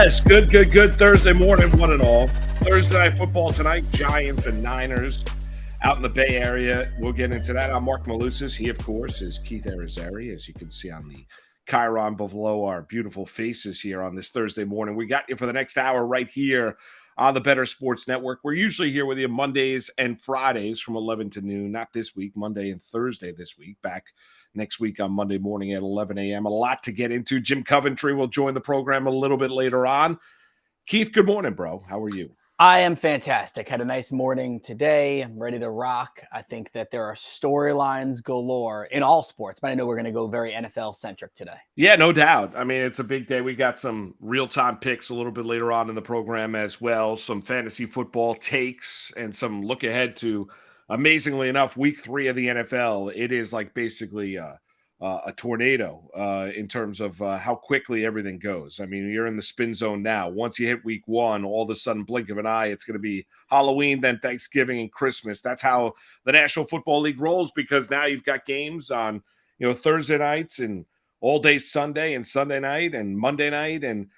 Yes, good Thursday morning, one and all. Thursday night football tonight, Giants and Niners out in the Bay Area. We'll get into that. I'm Mark Malusis. He, of course, is Keith Arizari, as you can see on the Chiron below our beautiful faces here on this Thursday morning. We got you for the next hour right here on the Better Sports Network. We're usually here with you Mondays and Fridays from 11 to noon. Not this week, Monday and Thursday this week. Back next week on Monday morning at 11 a.m. A lot to get into. Jim Coventry will join the program a little bit later on. Keith, good morning, bro. How are you? I am fantastic. Had a nice morning today. I'm ready to rock. I think that there are storylines galore in all sports, but I know we're going to go very NFL-centric today. Yeah, no doubt. I mean, it's a big day. We got some real-time picks a little bit later on in the program as well, some fantasy football takes, and some look ahead to, amazingly enough, week 3 of the NFL. It is like basically a tornado in terms of how quickly everything goes. I mean, you're in the spin zone now. Once you hit week 1, all of a sudden, blink of an eye, it's going to be Halloween, then Thanksgiving and Christmas. That's how the National Football League rolls, because now you've got games on, Thursday nights and all day Sunday and Sunday night and Monday night. And,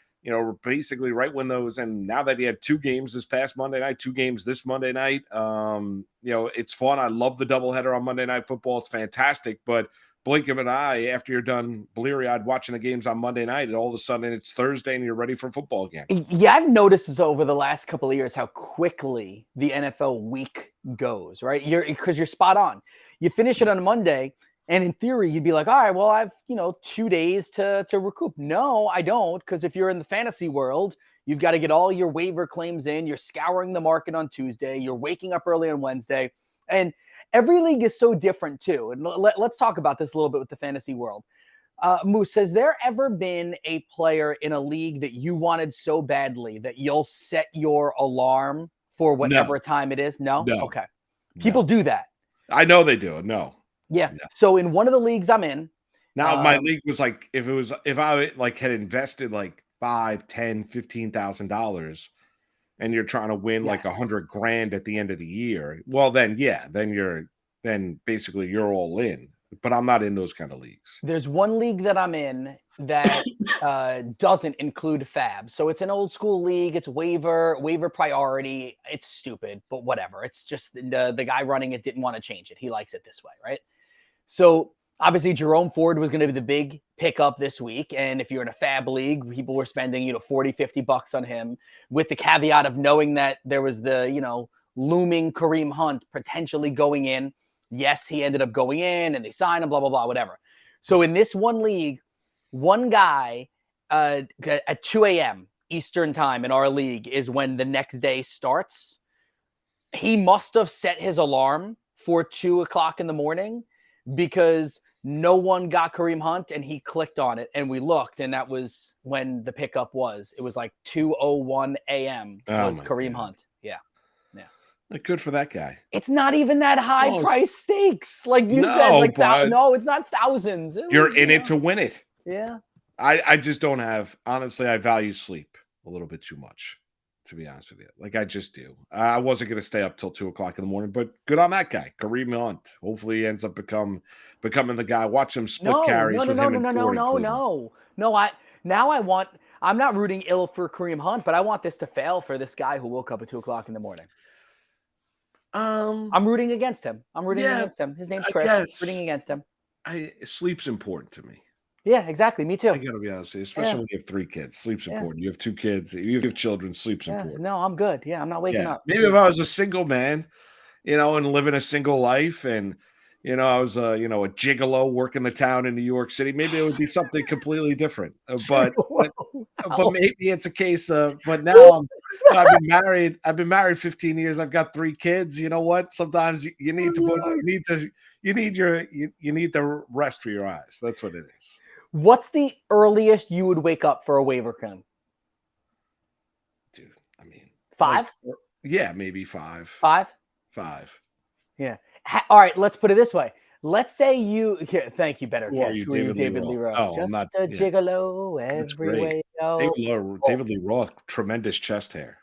basically right when those, and now that he had 2 games this past Monday night, 2 games this Monday night, it's fun. I love the doubleheader on Monday Night Football. It's fantastic, but blink of an eye after you're done bleary-eyed watching the games on Monday night, and all of a sudden it's Thursday and you're ready for football again. Yeah, I've noticed this over the last couple of years how quickly the NFL week goes, right? Because you're spot on. You finish it on Monday, and in theory, you'd be like, all right, well, I've 2 days to recoup. No, I don't, because if you're in the fantasy world, you've got to get all your waiver claims in. You're scouring the market on Tuesday. You're waking up early on Wednesday. And every league is so different too. And let's talk about this a little bit with the fantasy world. Moose, has there ever been a player in a league that you wanted so badly that you'll set your alarm for whatever time it is? No? Okay. People do that. I know they do. No. Yeah. No. So in one of the leagues I'm in. Now my league was like, if I like had invested like $5,000, $10,000, $15,000, and you're trying to win like $100,000 at the end of the year, well, then basically you're all in. But I'm not in those kind of leagues. There's one league that I'm in that doesn't include fab. So it's an old school league. It's waiver priority. It's stupid, but whatever. It's just the guy running it didn't want to change it. He likes it this way, right? So obviously Jerome Ford was going to be the big pickup this week. And if you're in a fab league, people were spending, $40, $50 on him, with the caveat of knowing that there was the, looming Kareem Hunt potentially going in. Yes, he ended up going in and they signed him, blah, blah, blah, whatever. So in this one league, one guy at 2 a.m. Eastern time in our league is when the next day starts. He must have set his alarm for 2 o'clock in the morning because no one got Kareem Hunt, and he clicked on it, and we looked, and that was when the pickup was. It was like 2:01 a.m. was Kareem Hunt. Yeah. Good for that guy. It's not even that high price stakes. Like you said, like no, it's not thousands. You're in it to win it. Yeah. I just don't have, honestly, I value sleep a little bit too much, to be honest with you. Like, I just do. I wasn't going to stay up till 2 o'clock in the morning, but good on that guy, Kareem Hunt. Hopefully he ends up becoming the guy. Watch him split carries with him and Ford. I'm not rooting ill for Kareem Hunt, but I want this to fail for this guy who woke up at 2 o'clock in the morning. I'm rooting against him. Against him. His name's Chris. I'm rooting against him. Sleep's important to me. Yeah, exactly. Me too. I gotta be honest with you, especially when you have 3 kids. Sleep's important. You have 2 kids. You have children. Sleep's important. No, I'm good. Yeah, I'm not waking up. Maybe if I was a single man, and living a single life, and I was a gigolo working the town in New York City, maybe it would be something completely different. But maybe it's a case of. But now I've been married 15 years. I've got 3 kids. You know what? Sometimes you need the rest for your eyes. That's what it is. What's the earliest you would wake up for a waiver claim? Dude, I mean, 5? Maybe 5. 5? 5. Yeah. All right, let's put it this way. Let's say you thank you, Better Cash. David Lee Roth. Oh, just a gigolo every way. David Lee Roth, tremendous chest hair.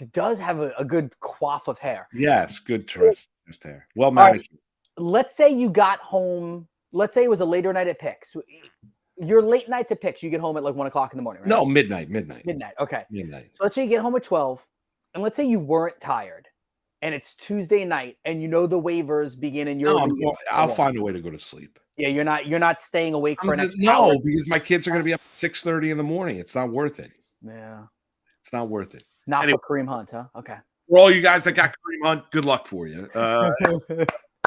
It does have a good coif of hair. Yes, good chest hair. Well manicured. Right. Let's say you got home. Let's say it was a later night at Picks. your late nights at picks, you get home at like 1 o'clock in the morning, right? No, midnight. Midnight. Okay. Midnight. So let's say you get home at 12, and let's say you weren't tired, and it's Tuesday night, and you know the waivers begin in your league. I'll find a way to go to sleep. Yeah, you're not staying awake for an extra no, hour. because my kids are going to be up at 6:30 in the morning. It's not worth it. Yeah. It's not worth it. Not for Kareem Hunt, huh? Okay. For all you guys that got Kareem Hunt, good luck for you. For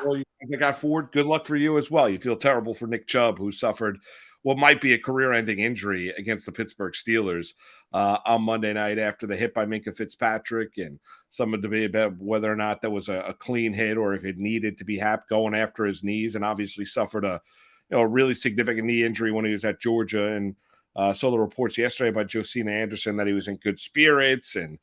all you guys that got Ford, good luck for you as well. You feel terrible for Nick Chubb, who suffered what might be a career-ending injury against the Pittsburgh Steelers on Monday night after the hit by Minkah Fitzpatrick, and some debate about whether or not that was a clean hit or if it needed to be going after his knees, and obviously suffered a really significant knee injury when he was at Georgia. And saw the reports yesterday by Josina Anderson that he was in good spirits, and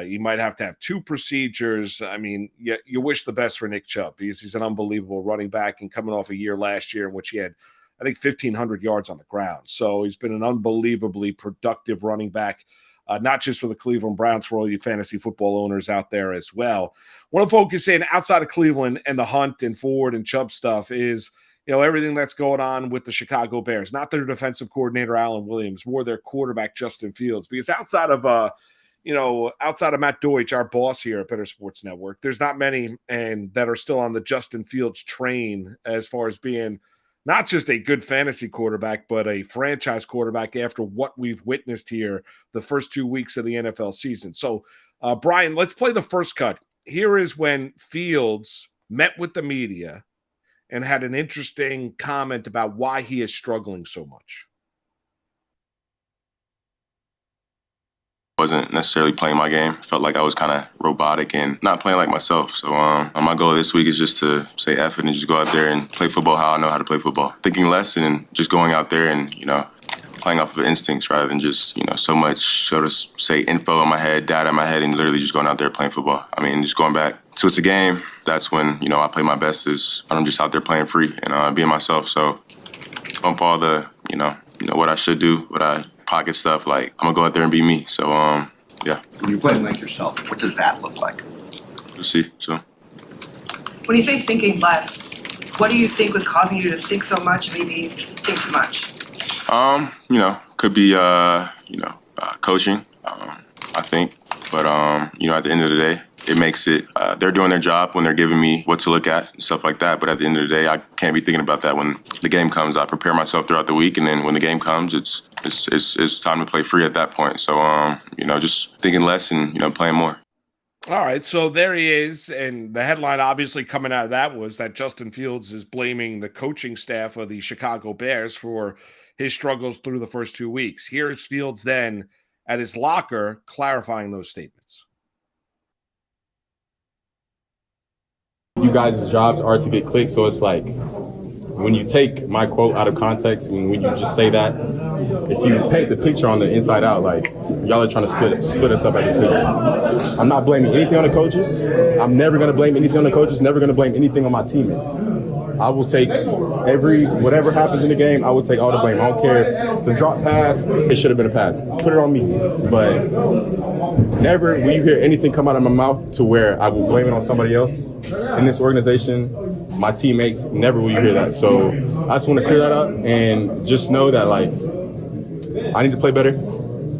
you might have to have 2 procedures. I mean, you wish the best for Nick Chubb because he's an unbelievable running back, and coming off a year last year in which he had, I think, 1,500 yards on the ground. So he's been an unbelievably productive running back, not just for the Cleveland Browns, for all you fantasy football owners out there as well. Want to focus in outside of Cleveland and the Hunt and Ford and Chubb stuff is, everything that's going on with the Chicago Bears, not their defensive coordinator, Alan Williams, more their quarterback, Justin Fields, because outside of Matt Deutsch, our boss here at Better Sports Network, there's not many and that are still on the Justin Fields train as far as being not just a good fantasy quarterback, but a franchise quarterback after what we've witnessed here the first 2 weeks of the NFL season. So, Brian, let's play the first cut. Here is when Fields met with the media and had an interesting comment about why he is struggling so much. Wasn't necessarily playing my game. Felt like I was kind of robotic and not playing like myself. So my goal this week is just to say F it and just go out there and play football how I know how to play football. Thinking less and just going out there and, playing off of instincts rather than just, so much, so to say, info in my head, data in my head, and literally just going out there playing football. I mean, just going back. So it's a game. That's when, I play my best is I'm just out there playing free and being myself. So bump all the, what I should do, what I pocket stuff, like I'm gonna go out there and be me. So yeah. When you're playing like yourself, what does that look like? We'll see. So when you say thinking less, what do you think was causing you to think so much, maybe think too much? Could be coaching, I think. But at the end of the day, it makes it they're doing their job when they're giving me what to look at and stuff like that. But at the end of the day, I can't be thinking about that when the game comes. I prepare myself throughout the week, and then when the game comes, it's time to play free at that point. So just thinking less and playing more. All right, so there he is, and the headline obviously coming out of that was that Justin Fields is blaming the coaching staff of the Chicago Bears for his struggles through the first 2 weeks. Here's Fields then at his locker clarifying those statements. You guys' jobs are to get clicks, so it's like when you take my quote out of context and when you just say that, if you paint the picture on the inside out, like y'all are trying to split us up as a team. I'm not blaming anything on the coaches. I'm never going to blame anything on the coaches, never going to blame anything on my teammates. I will take whatever happens in the game, I will take all the blame. I don't care if it's a drop pass, it should have been a pass. Put it on me. But never will you hear anything come out of my mouth to where I will blame it on somebody else. In this organization, my teammates, never will you hear that. So I just want to clear that up and just know that, like, I need to play better.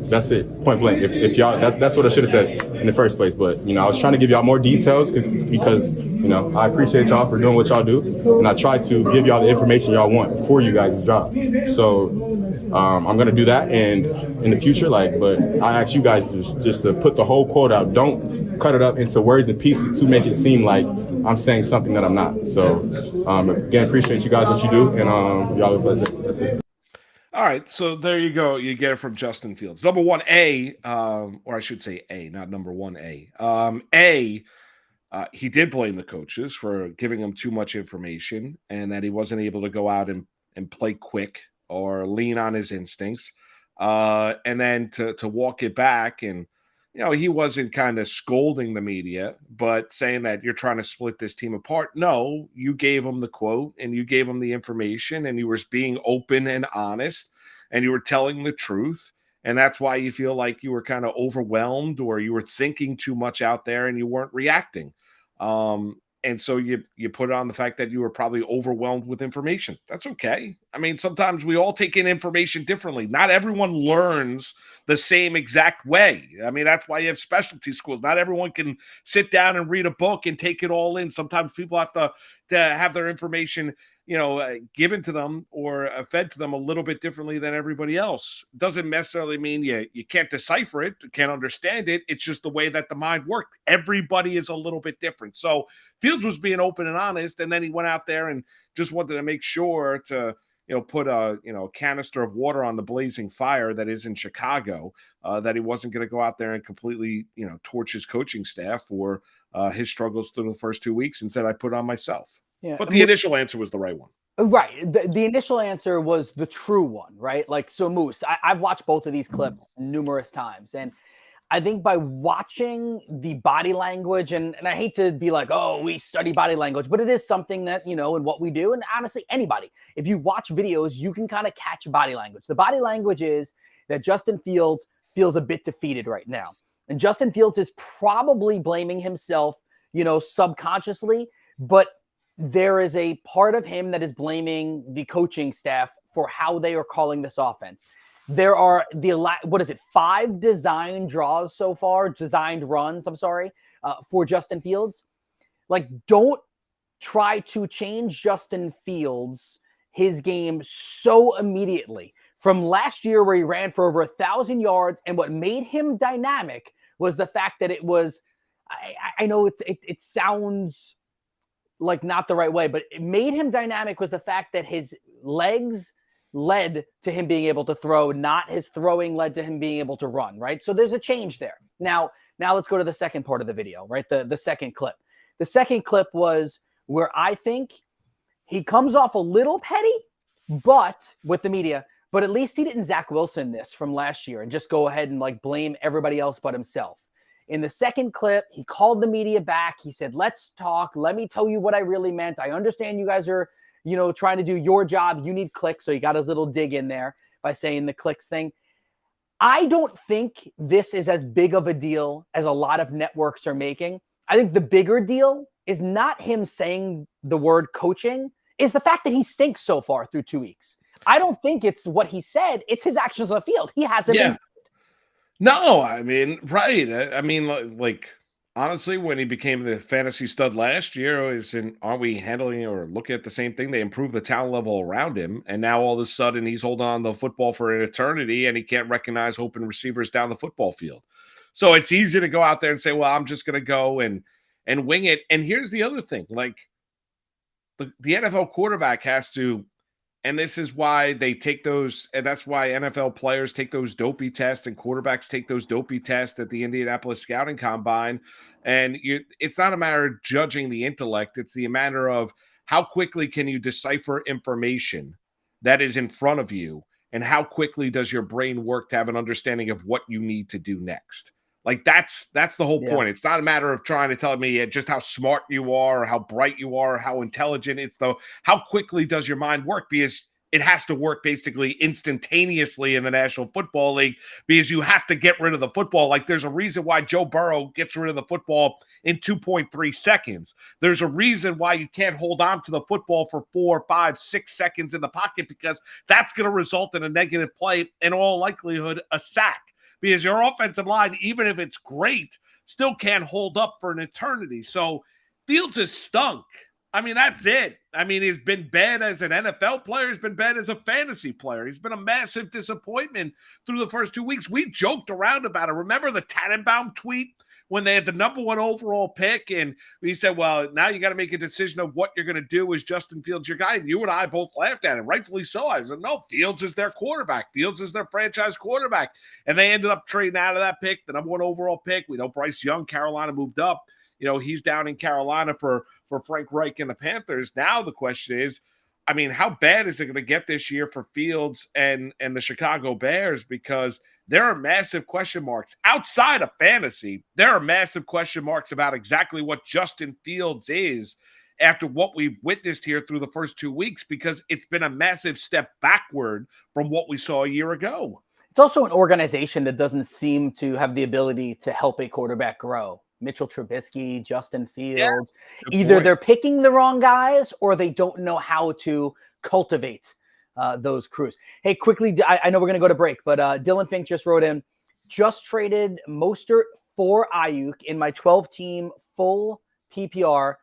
That's it, point blank. If y'all, that's what I should have said in the first place. But I was trying to give y'all more details because I appreciate y'all for doing what y'all do, and I try to give y'all the information y'all want for you guys' job. So I'm gonna do that, and in the future, but I ask you guys just to put the whole quote out. Don't cut it up into words and pieces to make it seem like I'm saying something that I'm not. So again, appreciate you guys what you do, and y'all have a pleasant. That's it. All right, so there you go. You get it from Justin Fields. Number 1A, or I should say A, not number 1A. He did blame the coaches for giving him too much information and that he wasn't able to go out and play quick or lean on his instincts. And then to walk it back, and he wasn't kind of scolding the media, but saying that you're trying to split this team apart. No, you gave him the quote and you gave him the information, and you were being open and honest, and you were telling the truth. And that's why you feel like you were kind of overwhelmed, or you were thinking too much out there and you weren't reacting. And so you put it on the fact that you were probably overwhelmed with information. That's okay. I mean, sometimes we all take in information differently. Not everyone learns the same exact way. I mean, that's why you have specialty schools. Not everyone can sit down and read a book and take it all in. Sometimes people have to have their information, given to them or fed to them a little bit differently than everybody else. Doesn't necessarily mean you can't decipher it, can't understand it. It's just the way that the mind works. Everybody is a little bit different. So Fields was being open and honest, and then he went out there and just wanted to make sure to put a canister of water on the blazing fire that is in Chicago, that he wasn't going to go out there and completely torch his coaching staff for his struggles through the first 2 weeks, and said, I put it on myself. Yeah, But the initial answer was the right one. Right. The initial answer was the true one, right? Like, so Moose, I've watched both of these clips numerous times. And I think by watching the body language, and I hate to be like, oh, we study body language, but it is something that, in what we do. And honestly, anybody, if you watch videos, you can kind of catch body language. The body language is that Justin Fields feels a bit defeated right now. And Justin Fields is probably blaming himself, subconsciously, but there is a part of him that is blaming the coaching staff for how they are calling this offense. There are 5 designed runs, for Justin Fields. Like, don't try to change Justin Fields, his game so immediately. From last year where he ran for over 1,000 yards, and what made him dynamic was the fact that it was, I know it sounds like not the right way, but it made him dynamic was the fact that his legs led to him being able to throw, not his throwing led to him being able to run, right? So there's a change there. Now let's go to the second part of the video, right? The second clip. The second clip was where I think he comes off a little petty, but with the media, but at least he didn't Zach Wilson this from last year and just go ahead and like blame everybody else but himself. In the second clip, he called the media back. He said, let's talk. Let me tell you what I really meant. I understand you guys are, trying to do your job. You need clicks. So he got his little dig in there by saying the clicks thing. I don't think this is as big of a deal as a lot of networks are making. I think the bigger deal is not him saying the word coaching, is the fact that he stinks so far through 2 weeks. I don't think it's what he said. It's his actions on the field. He hasn't been. No, I mean, right. I mean, like, honestly, when he became the fantasy stud last year, aren't we handling or looking at the same thing? They improved the talent level around him, and now all of a sudden he's holding on to the football for an eternity, and he can't recognize open receivers down the football field. So it's easy to go out there and say, well, I'm just going to go and wing it. And here's the other thing. Like, the NFL quarterback has to, and this is why they take those, and that's why NFL players take those dopey tests and quarterbacks take those dopey tests at the Indianapolis Scouting Combine. And it's not a matter of judging the intellect. It's the matter of how quickly can you decipher information that is in front of you, and how quickly does your brain work to have an understanding of what you need to do next. Like, that's the whole point. It's not a matter of trying to tell me just how smart you are or how bright you are or how intelligent. It's how quickly does your mind work, because it has to work basically instantaneously in the National Football League, because you have to get rid of the football. Like, there's a reason why Joe Burrow gets rid of the football in 2.3 seconds. There's a reason why you can't hold on to the football for 4, 5, 6 seconds in the pocket, because that's going to result in a negative play, in all likelihood, a sack. Because your offensive line, even if it's great, still can't hold up for an eternity. So Fields has stunk. I mean, that's it. I mean, he's been bad as an NFL player. He's been bad as a fantasy player. He's been a massive disappointment through the first 2 weeks. We joked around about it. Remember the Tannenbaum tweet when they had the #1 overall pick, and he said, well, now you got to make a decision of what you're going to do. Is Justin Fields your guy? And you and I both laughed at it, rightfully so. I said, no, Fields is their quarterback. Fields is their franchise quarterback. And they ended up trading out of that pick, the #1 overall pick. We know Bryce Young, Carolina, moved up. He's down in Carolina for Frank Reich and the Panthers. Now the question is, I mean, how bad is it going to get this year for Fields and the Chicago Bears? Because there are massive question marks outside of fantasy. There are massive question marks about exactly what Justin Fields is after what we've witnessed here through the first 2 weeks, because it's been a massive step backward from what we saw a year ago. It's also an organization that doesn't seem to have the ability to help a quarterback grow. Mitchell Trubisky, Justin Fields. good Either point. they're picking the wrong guys or they don't know how to cultivate those crews. Hey, quickly, I know we're going to go to break, but Dylan Fink just wrote in, just traded Mostert for Ayuk in my 12-team full PPR, ?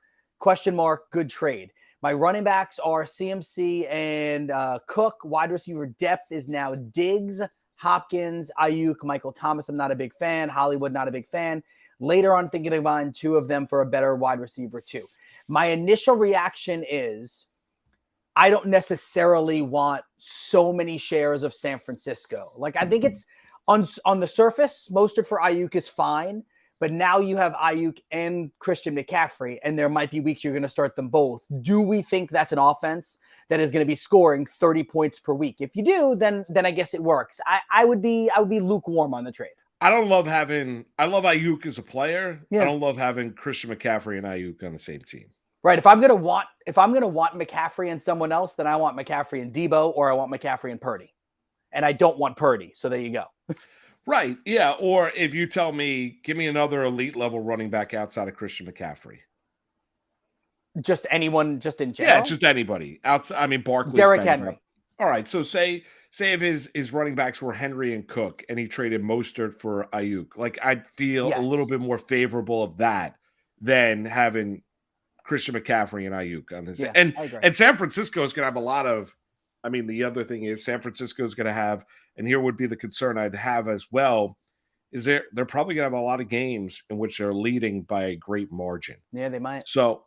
Good trade. My running backs are CMC and Cook. Wide receiver depth is now Diggs, Hopkins, Ayuk, Michael Thomas. I'm not a big fan. Hollywood, not a big fan. Later on, thinking of buying 2 of them for a better wide receiver too. My initial reaction is I don't necessarily want so many shares of San Francisco. Like, I think it's on the surface, Mostert for Ayuk is fine. But now you have Ayuk and Christian McCaffrey, and there might be weeks you're going to start them both. Do we think that's an offense that is going to be scoring 30 points per week? If you do, then I guess it works. I would be lukewarm on the trade. I love Ayuk as a player. Yeah. I don't love having Christian McCaffrey and Ayuk on the same team. Right. If I'm gonna want McCaffrey and someone else, then I want McCaffrey and Debo, or I want McCaffrey and Purdy. And I don't want Purdy. So there you go. Right. Yeah. Or if you tell me, give me another elite level running back outside of Christian McCaffrey. Just anyone, just in general. Yeah, just anybody. Outside. I mean, Barkley's Derrick banged Henry. up. All right. So say if his running backs were Henry and Cook, and he traded Mostert for Ayuk. Like, I'd feel Yes. a little bit more favorable of that than having Christian McCaffrey and Ayuk on this. Yeah, and I agree. and San Francisco is going to have a lot of. I mean, the other thing is San Francisco is going to have, and here would be the concern I'd have as well, is they're probably going to have a lot of games in which they're leading by a great margin. Yeah, they might. So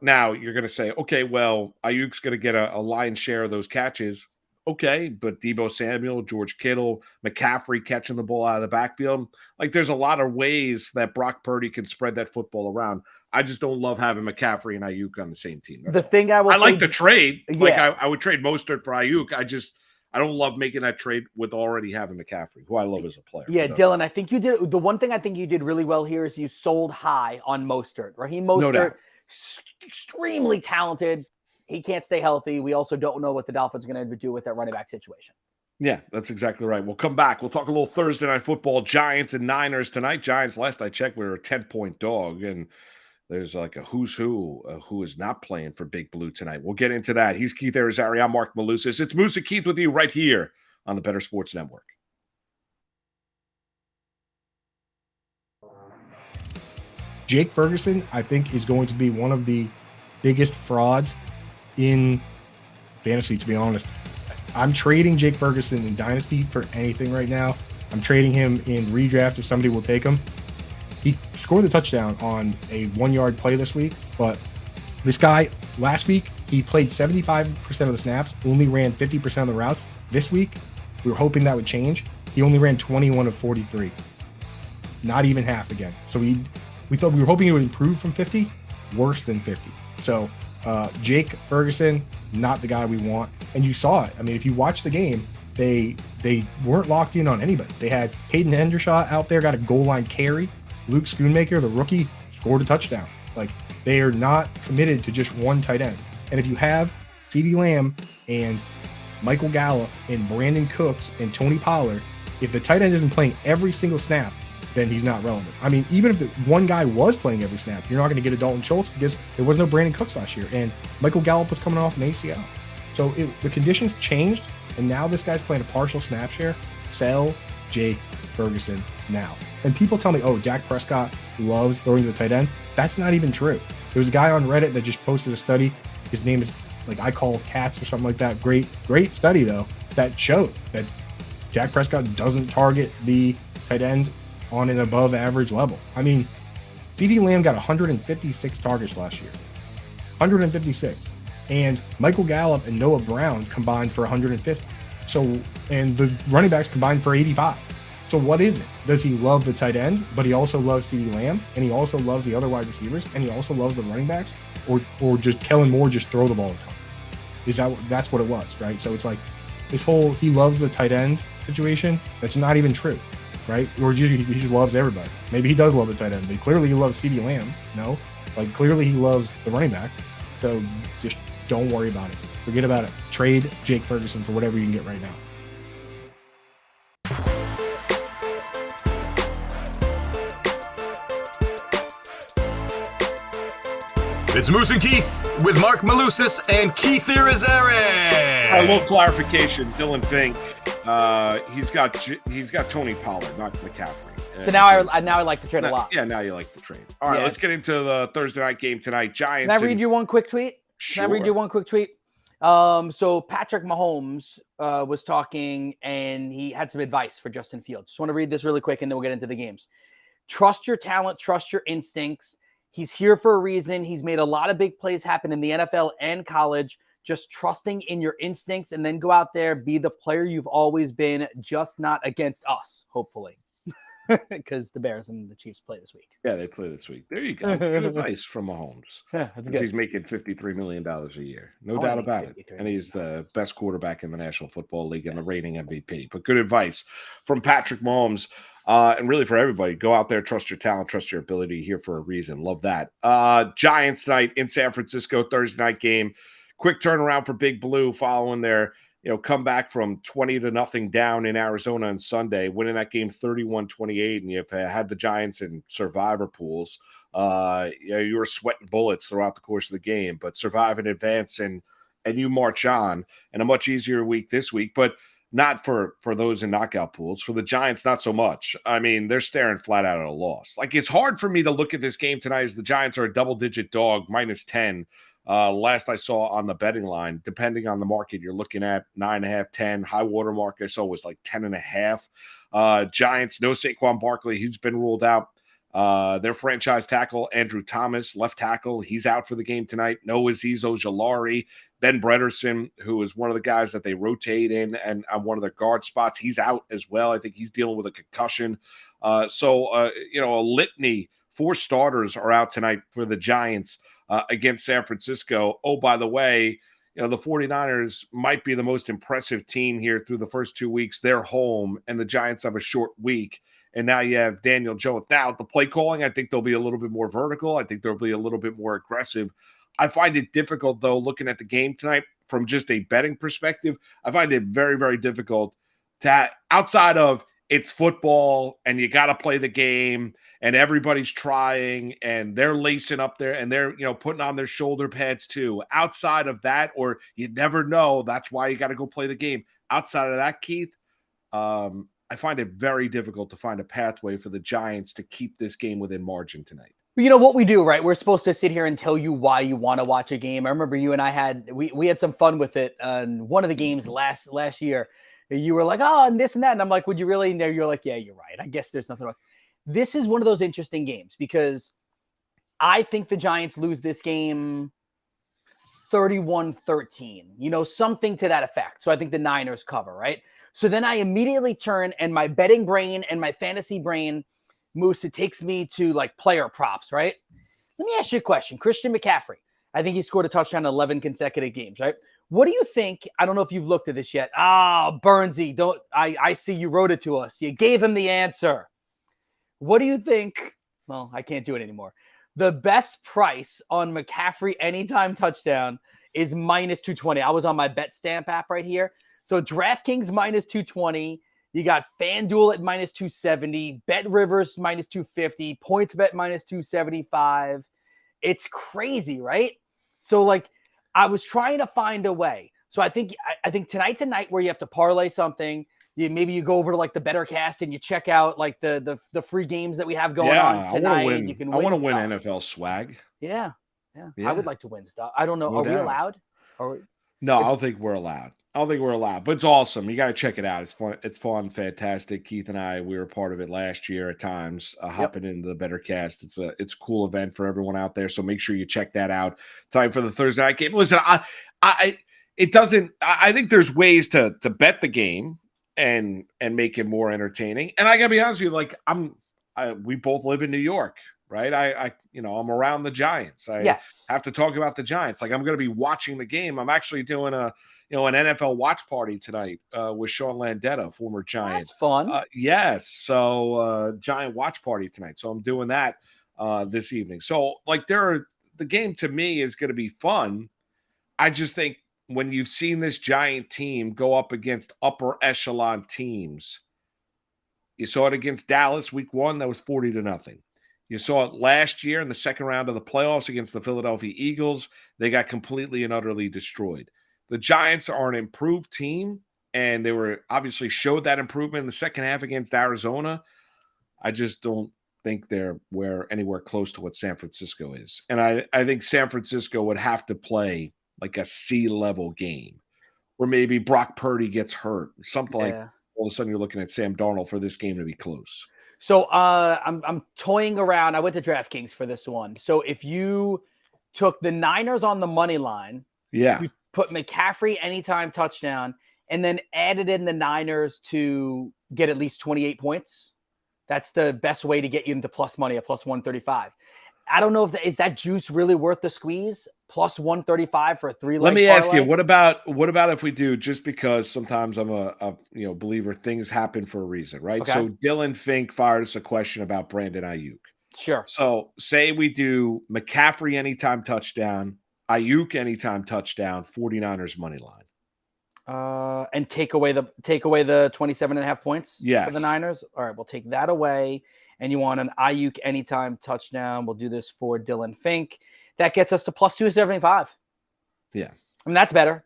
now you're going to say, okay, well, Ayuk's going to get a lion's share of those catches. Okay, but Debo Samuel, George Kittle, McCaffrey catching the ball out of the backfield. Like, there's a lot of ways that Brock Purdy can spread that football around. I just don't love having McCaffrey and Ayuk on the same team. That's The all. thing I will I like say- the trade. Like, Yeah. I would trade Mostert for Ayuk. I don't love making that trade with already having McCaffrey, who I love as a player. Yeah, But, Dylan, I think you did. The one thing I think you did really well here is you sold high on Mostert. Raheem Mostert, No doubt. extremely talented. He can't stay healthy. We also don't know what the Dolphins are going to do with that running back situation. Yeah, that's exactly right. We'll come back. We'll talk a little Thursday night football, Giants and Niners tonight. Giants, last I checked, we were a 10-point dog, and there's like a who's who is not playing for Big Blue tonight. We'll get into that. He's Keith Arizari. I'm Mark Malusis. It's Moose and Keith with you right here on the Better Sports Network. Jake Ferguson, I think, is going to be one of the biggest frauds in fantasy, to be honest. I'm trading Jake Ferguson in Dynasty for anything right now. I'm trading him in redraft if somebody will take him. He scored the touchdown on a 1-yard play this week, but this guy, last week, he played 75% of the snaps, only ran 50% of the routes. This week, we were hoping that would change. He only ran 21 of 43. Not even half again. So we were hoping he would improve from 50, worse than 50. So Jake Ferguson, not the guy we want. And you saw it. I mean, if you watch the game, they weren't locked in on anybody. They had Hayden Hendershot out there, got a goal line carry. Luke Schoonmaker, the rookie, scored a touchdown. Like, they are not committed to just one tight end. And if you have CeeDee Lamb and Michael Gallup and Brandon Cooks and Tony Pollard, if the tight end isn't playing every single snap, then he's not relevant. I mean, even if the one guy was playing every snap, you're not going to get a Dalton Schultz because there was no Brandon Cooks last year, and Michael Gallup was coming off an ACL. So the conditions changed, and now this guy's playing a partial snap share. Sell Jake Ferguson now. And people tell me, oh, Dak Prescott loves throwing to the tight end. That's not even true. There was a guy on Reddit that just posted a study. His name is, like, I Call Cats or something like that. Great study, though, that showed that Dak Prescott doesn't target the tight end on an above average level. I mean, CeeDee Lamb got 156 targets last year. 156. And Michael Gallup and Noah Brown combined for 150. So, and the running backs combined for 85. So what is it? Does he love the tight end, but he also loves CeeDee Lamb, and he also loves the other wide receivers, and he also loves the running backs? Or just Kellen Moore just throw the ball a ton? That's what it was, right? So it's like this whole he loves the tight end situation, that's not even true, right? Or he just loves everybody. Maybe he does love the tight end, but clearly he loves CeeDee Lamb. No, like clearly he loves the running backs. So just don't worry about it. Forget about it. Trade Jake Ferguson for whatever you can get right now. It's Moose and Keith with Mark Malusis and Keith Irizarry. A little clarification, Dylan Fink. He's got Tony Pollard, not McCaffrey. So now I like the trade a lot. Yeah, now you like the trade. All right, Yeah. let's get into the Thursday night game tonight. Giants. Can I read you one quick tweet? Sure. Can I read you one quick tweet? So Patrick Mahomes was talking, and he had some advice for Justin Fields. Just want to read this really quick, and then we'll get into the games. Trust your talent, trust your instincts. He's here for a reason. He's made a lot of big plays happen in the NFL and college. Just trusting in your instincts, and then go out there, be the player you've always been, just not against us, hopefully. Because the Bears and the Chiefs play this week. Yeah, they play this week. There you go. Good advice from Mahomes. Yeah, that's good. He's making $53 million a year. No Oh, doubt he about made it. $53 And he's the best quarterback in the National Football League and the reigning MVP. But good advice from Patrick Mahomes. And really for everybody, go out there, trust your talent, trust your ability, here for a reason. Love that. Giants night in San Francisco, Thursday night game. Quick turnaround for Big Blue following their come back from 20-0 down in Arizona on Sunday, winning that game 31-28. And you've had the Giants in survivor pools. You were sweating bullets throughout the course of the game, but survive and advance, and you march on. And a much easier week this week, but not for those in knockout pools. For the Giants, not so much. I mean, they're staring flat out at a loss. Like, it's hard for me to look at this game tonight as the Giants are a double-digit dog, -10. Last I saw on the betting line, depending on the market, you're looking at 9.5, 10. High water mark I saw was like 10.5. Giants, no Saquon Barkley, who's been ruled out. Their franchise tackle, Andrew Thomas, left tackle, he's out for the game tonight. No Azeez Ojulari. Ben Bredesen, who is one of the guys that they rotate in and on one of their guard spots, he's out as well. I think he's dealing with a concussion. A litany. 4 starters are out tonight for the Giants against San Francisco. Oh, by the way, the 49ers might be the most impressive team here through the first 2 weeks. They're home, and the Giants have a short week. And now you have Daniel Jones. Now, the play calling, I think they'll be a little bit more vertical. I think they'll be a little bit more aggressive. I find it difficult, though, looking at the game tonight from just a betting perspective. I find it very, very difficult to, outside of it's football and you got to play the game and everybody's trying and they're lacing up there and they're, putting on their shoulder pads too. Outside of that, or you never know, that's why you got to go play the game. Outside of that, Keith, I find it very difficult to find a pathway for the Giants to keep this game within margin tonight. You know what we do, right? We're supposed to sit here and tell you why you want to watch a game. I remember you and I had some fun with it on one of the games last year. You were like, oh, and this and that. And I'm like, would you really? And you're like, yeah, you're right. I guess there's nothing wrong. This is one of those interesting games because I think the Giants lose this game 31-13, something to that effect. So I think the Niners cover, right? So then I immediately turn, and my betting brain and my fantasy brain, Moose, it takes me to like player props, right? Let me ask you a question. Christian McCaffrey, I think he scored a touchdown in 11 consecutive games, right? What do you think? I don't know if you've looked at this yet. Bernsey, I see you wrote it to us. You gave him the answer. What do you think? Well, I can't do it anymore. The best price on McCaffrey anytime touchdown is -220. I was on my Bet Stamp app right here. So DraftKings -220. You got FanDuel at -270. Bet Rivers -250. PointsBet -275. It's crazy, right? So like I was trying to find a way. So I think tonight's a night where you have to parlay something. Maybe you go over to like the Better Cast and you check out like the free games that we have going on tonight. I want to win NFL swag. Yeah. I would like to win stuff. I don't know. No Are doubt. we allowed? No, I don't think we're allowed. But it's awesome. You got to check it out. It's fun. It's fun, fantastic. Keith and I, we were part of it last year at times, hopping into the Better Cast. It's a cool event for everyone out there. So make sure you check that out. Time for the Thursday night game. Listen, I think there's ways to bet the game and make it more entertaining. And I gotta be honest with you, like we both live in New York, right? I'm around the Giants. I have to talk about the Giants. Like I'm going to be watching the game. I'm actually doing an NFL watch party tonight with Sean Landetta, former Giant. That's fun. Yes. So Giant watch party tonight. So I'm doing that this evening. So like the game to me is going to be fun. I just think when you've seen this Giant team go up against upper echelon teams, you saw it against Dallas week 1, that was 40-0. You saw it last year in the second round of the playoffs against the Philadelphia Eagles. They got completely and utterly destroyed. The Giants are an improved team, and they were obviously showed that improvement in the second half against Arizona. I just don't think they're anywhere close to what San Francisco is. And I think San Francisco would have to play like a C-level game where maybe Brock Purdy gets hurt, something like all of a sudden you're looking at Sam Darnold for this game to be close. So I'm toying around. I went to DraftKings for this one. So if you took the Niners on the money line, Yeah. you put McCaffrey anytime touchdown, and then added in the Niners to get at least 28 points, that's the best way to get you into plus money at plus 135. I don't know if is that juice really worth the squeeze? Plus 135 for a 3-leg Let me ask you, parlay? what about if we do, just because sometimes I'm a believer, things happen for a reason, right? Okay. So Dylan Fink fired us a question about Brandon Ayuk. Sure. So say we do McCaffrey anytime touchdown, Ayuk anytime touchdown, 49ers money line. And take away the 27.5 points for Yes. the Niners. All right, we'll take that away. And you want an Ayuk anytime touchdown. We'll do this for Dylan Fink. That gets us to plus 275. Yeah. I mean, that's better.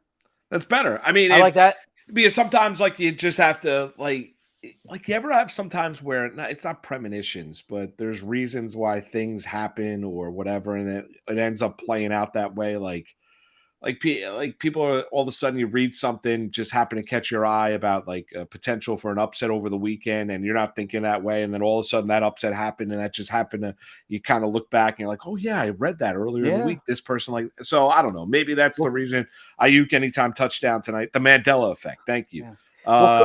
That's better. I mean, I like that. because sometimes like you just have to like you ever have sometimes where it's not premonitions, but there's reasons why things happen or whatever, and it ends up playing out that way. Like people are, all of a sudden you read something just happen to catch your eye about like a potential for an upset over the weekend, and you're not thinking that way, and then all of a sudden that upset happened, and that just happened to, you kind of look back and you're like, oh yeah, I read that earlier in the week. This person so I don't know, maybe that's the reason. Ayuk anytime touchdown tonight, the Mandela effect. Thank you. Yeah.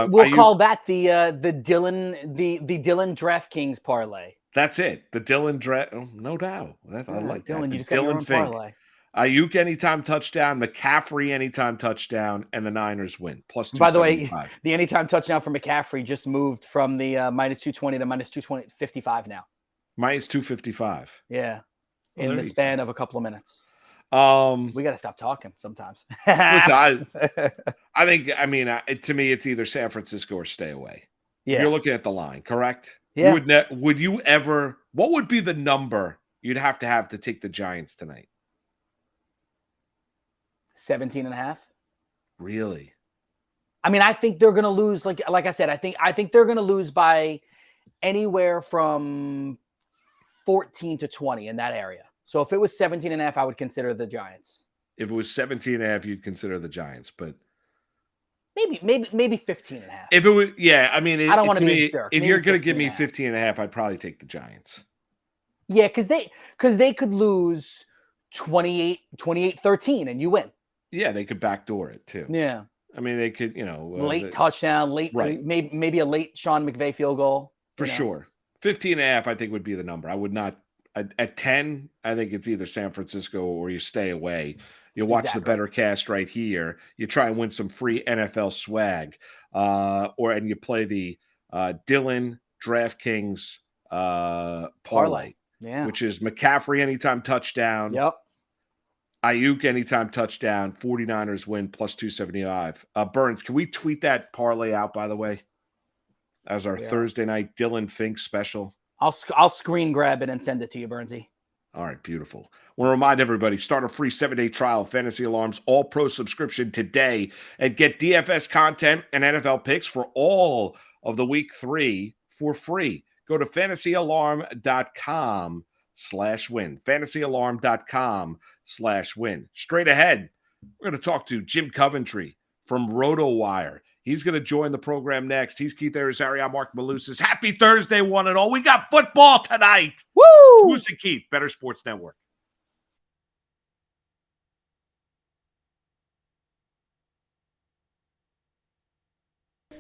We'll Ayuk, call that the Dylan DraftKings parlay. that's it. The Dylan no doubt. I like Dylan, that. you just got your own Fink. parlay. Ayuk anytime touchdown, McCaffrey anytime touchdown, and the Niners win. Plus 275. By the way, the anytime touchdown for McCaffrey just moved from the minus 220 to minus 255 now. Minus 255. Yeah. Well, In the span of a couple of minutes. We got to stop talking sometimes. Listen, I think, to me, it's either San Francisco or stay away. Yeah. You're looking at the line, correct? Yeah. Would you ever, what would be the number you'd have to take the Giants tonight? 17.5. Really? I mean, I think they're going to lose. Like I said, I think they're going to lose by anywhere from 14 to 20 in that area. So if it was 17.5, I would consider the Giants. If it was 17.5, you'd consider the Giants, but maybe 15.5. if it was, I don't want to be a jerk. If Maybe you're going to give me 15.5. 15.5, I'd probably take the Giants. Yeah, because they could lose 28-13 and you win. Yeah, they could backdoor it too. Yeah. I mean, they could, late touchdown, right. maybe a late Sean McVay field goal. For sure. 15.5, I think, would be the number. I would not, at 10, I think it's either San Francisco or you stay away. You watch the better cast right here. You try and win some free NFL swag. And you play the Dylan DraftKings parlay. Yeah. Which is McCaffrey anytime touchdown. Yep. Ayuk anytime touchdown, 49ers win plus 275. Burns, can we tweet that parlay out, by the way, as our Thursday night Dylan Fink special? I'll screen grab it and send it to you, Burnsy. All right, beautiful. I want to remind everybody, start a free 7-day trial of Fantasy Alarm's All-Pro subscription today and get DFS content and NFL picks for all of the Week 3 for free. Go to fantasyalarm.com/win. fantasyalarm.com/win. Straight ahead, we're going to talk to Jim Coventry from RotoWire. He's going to join the program next. He's Keith Irizarry. I'm Mark Malusis. Happy Thursday, one and all. We got football tonight. Woo! It's Moose and Keith, Better Sports Network.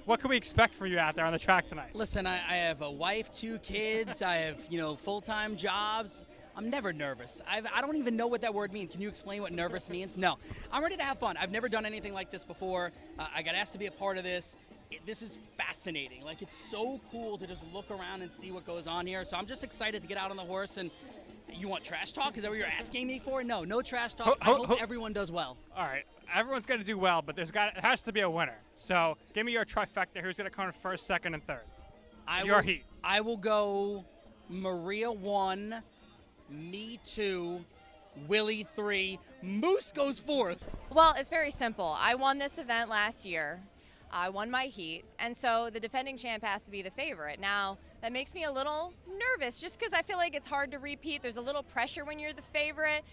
What can we expect from you out there on the track tonight? Listen, I have a wife, 2 kids. I have, full-time jobs. I'm never nervous. I don't even know what that word means. Can you explain what nervous means? No. I'm ready to have fun. I've never done anything like this before. I got asked to be a part of this. This is fascinating. Like, it's so cool to just look around and see what goes on here. So I'm just excited to get out on the horse. And you want trash talk? Is that what you're asking me for? No trash talk. I hope everyone does well. All right. Everyone's going to do well, but it has to be a winner. So give me your trifecta. Who's going to come in first, second, and third? Heat. I will go Maria 1, me 2, Willie 3, Moose goes 4th. Well, it's very simple. I won this event last year. I won my heat, and so the defending champ has to be the favorite. Now, that makes me a little nervous just because I feel like it's hard to repeat. There's a little pressure when you're the favorite,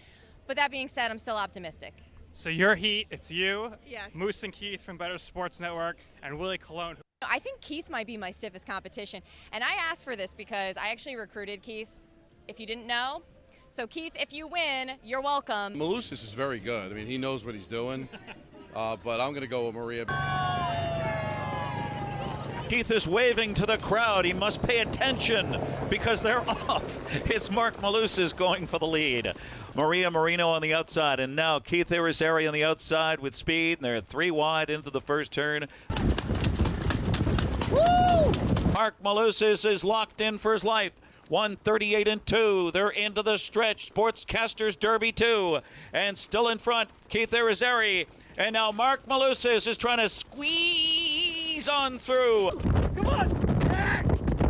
but that being said, I'm still optimistic. So your heat, it's you, Yes. Moose and Keith from Better Sports Network, and Willie Colon. I think Keith might be my stiffest competition, and I asked for this because I actually recruited Keith, if you didn't know. So Keith, if you win, you're welcome. Malusis is very good. I mean, he knows what he's doing, but I'm going to go with Maria. Keith is waving to the crowd. He must pay attention because they're off. It's Mark Malusis going for the lead. Maria Marino on the outside, and now Keith Irizarry on the outside with speed, and they're 3 wide into the first turn. Woo! Mark Malusis is locked in for his life. 138 and 2. They're into the stretch. Sportscasters Derby 2. And still in front, Keith Irizarry. And now Mark Malusis is trying to squeeze on through. Come on!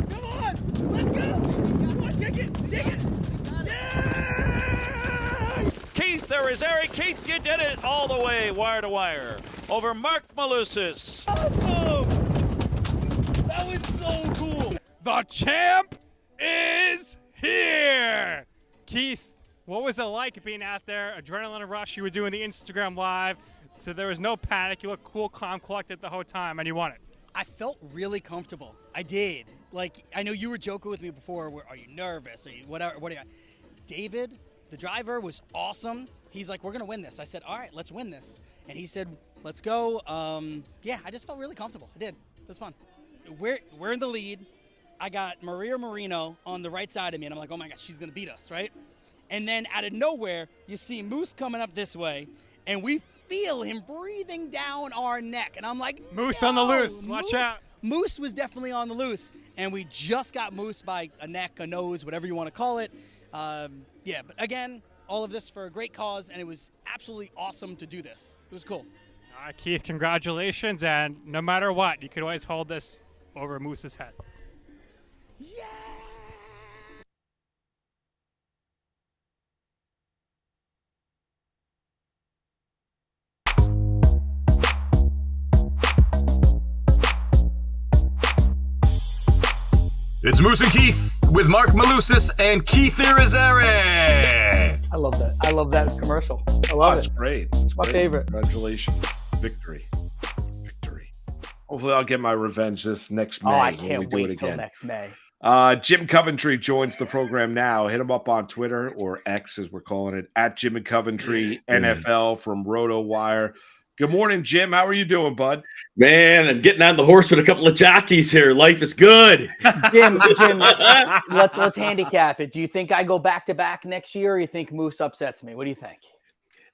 Come on! Let's go! Come on, dig it! Dig it! Yeah! Keith Irizarry. Keith, you did it all the way, wire to wire. Over Mark Malusis. Awesome! That was so cool. The champ is here. Keith, what was it like being out there? Adrenaline rush. You were doing the Instagram live, so there was no panic. You looked cool, calm, collected the whole time, and you won it. I felt really comfortable. I did. Like, I know you were joking with me before. Are you nervous? Are you whatever? What are you? David, the driver, was awesome. He's like, we're gonna win this. I said, all right, let's win this. And he said, let's go. Yeah, I just felt really comfortable. I did. It was fun. We're in the lead. I got Maria Marino on the right side of me, and I'm like, oh my gosh, she's gonna beat us, right? And then out of nowhere, you see Moose coming up this way, and we feel him breathing down our neck. And I'm like, Moose no! on the loose. Watch out. Moose was definitely on the loose, and we just got Moose by a neck, a nose, whatever you want to call it. Yeah, but again, all of this for a great cause, and it was absolutely awesome to do this. It was cool. All right, Keith, congratulations, and no matter what, you could always hold this over Moose's head. It's Moose and Keith with Mark Malusis and Keith Irizarry. I love that. I love that commercial. I love That's it. great. It's my favorite. Congratulations. Victory. Hopefully I'll get my revenge this next May Oh, I when we can't do it wait till again. next May. Jim Coventry joins the program now. Hit him up on Twitter, or X as we're calling it, at Jim and Coventry NFL from RotoWire. Good morning, Jim. How are you doing, bud? Man, I'm getting on the horse with a couple of jockeys here. Life is good. Jim, let's handicap it. Do you think I go back to back next year, or you think Moose upsets me? What do you think?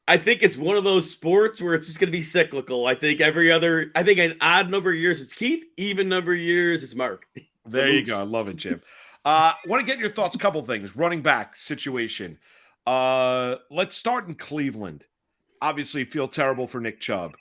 I think it's one of those sports where it's just going to be cyclical. I think an odd number of years it's Keith, even number of years it's Mark. There you go. I love it, Jim. Want to get your thoughts. A couple things. Running back situation. Let's start in Cleveland. Obviously, feel terrible for Nick Chubb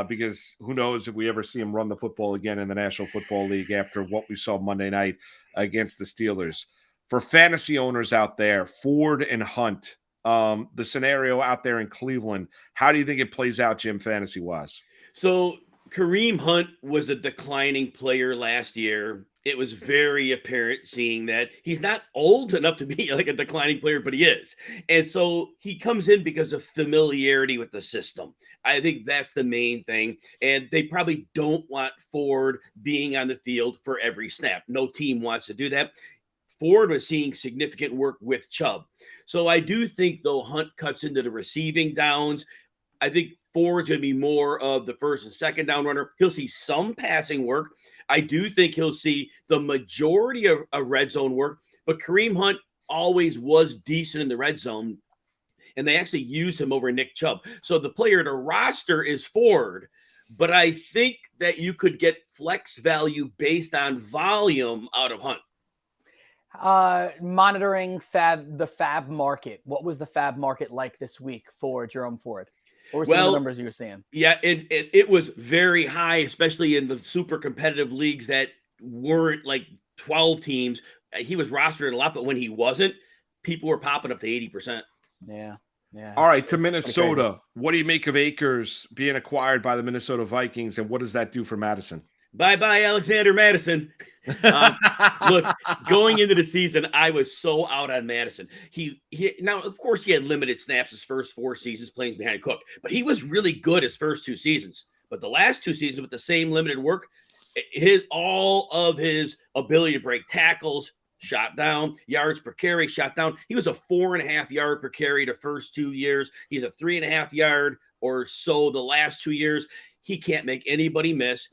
because who knows if we ever see him run the football again in the National Football League after what we saw Monday night against the Steelers. For fantasy owners out there, Ford and Hunt, the scenario out there in Cleveland, how do you think it plays out, Jim, fantasy-wise? So Kareem Hunt was a declining player last year. It was very apparent seeing that he's not old enough to be like a declining player, but he is. And so he comes in because of familiarity with the system. I think that's the main thing. And they probably don't want Ford being on the field for every snap. No team wants to do that. Ford was seeing significant work with Chubb. So I do think, though, Hunt cuts into the receiving downs. I think Ford's going to be more of the first and second down runner. He'll see some passing work. I do think he'll see the majority of red zone work, but Kareem Hunt always was decent in the red zone, and they actually used him over Nick Chubb. So the player to roster is Ford, but I think that you could get flex value based on volume out of Hunt. Monitoring the fab market. What was the fab market like this week for Jerome Ford? What were some of the numbers you were seeing? Yeah, and it was very high, especially in the super competitive leagues that weren't like 12 teams. he was rostered a lot, but when he wasn't, people were popping up to 80%. Yeah. Yeah. All right, to Minnesota. What do you make of Akers being acquired by the Minnesota Vikings, and what does that do for Madison? Bye-bye, Alexander Madison. Look, going into the season, I was so out on Madison. He now, of course, he had limited snaps his first 4 seasons playing behind Cook, but he was really good his first 2 seasons. But the last 2 seasons with the same limited work, all of his ability to break tackles, shot down, yards per carry, shot down. He was a 4.5 yard per carry the first 2 years. He's a 3.5 yard or so the last 2 years. He can't make anybody miss.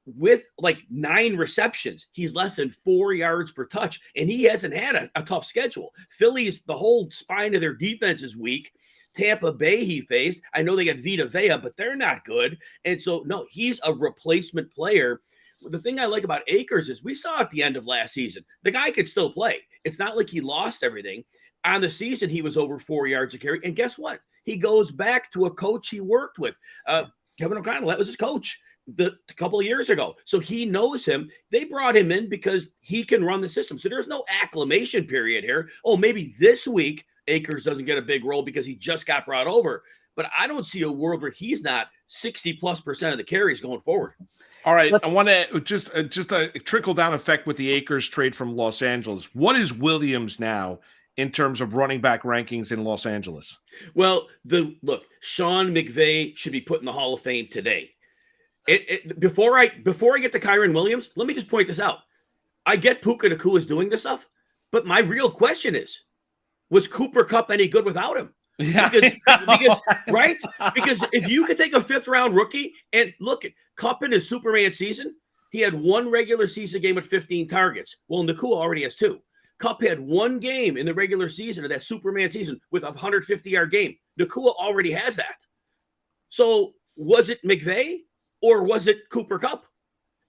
With like 9 receptions, he's less than 4 yards per touch, and he hasn't had a tough schedule. Philly's, the whole spine of their defense is weak. Tampa Bay he faced. I know they got Vita Vea, but they're not good. And so, no, he's a replacement player. The thing I like about Akers is we saw at the end of last season, the guy could still play. It's not like he lost everything. On the season, he was over 4 yards a carry. And guess what? He goes back to a coach he worked with. Kevin O'Connell, that was his coach a couple of years ago. So he knows him. They brought him in because he can run the system. So there's no acclimation period here. Oh, maybe this week Akers doesn't get a big role because he just got brought over. But I don't see a world where he's not 60+% of the carries going forward. All right, I want to just a trickle down effect with the Akers trade from Los Angeles. What is Williams now in terms of running back rankings in Los Angeles? Well, look, Sean McVay should be put in the Hall of Fame today. Before I get to Kyren Williams, let me just point this out. I get Puka Nacua is doing this stuff, but my real question is, was Cooper Kupp any good without him? Yeah. Because right? Because if you could take a 5th round rookie and look at Kupp in his Superman season, he had 1 regular season game with 15 targets. Well, Nacua already has 2. Kupp had 1 game in the regular season of that Superman season with a 150-yard game. Nacua already has that. So was it McVay or was it Cooper Kupp?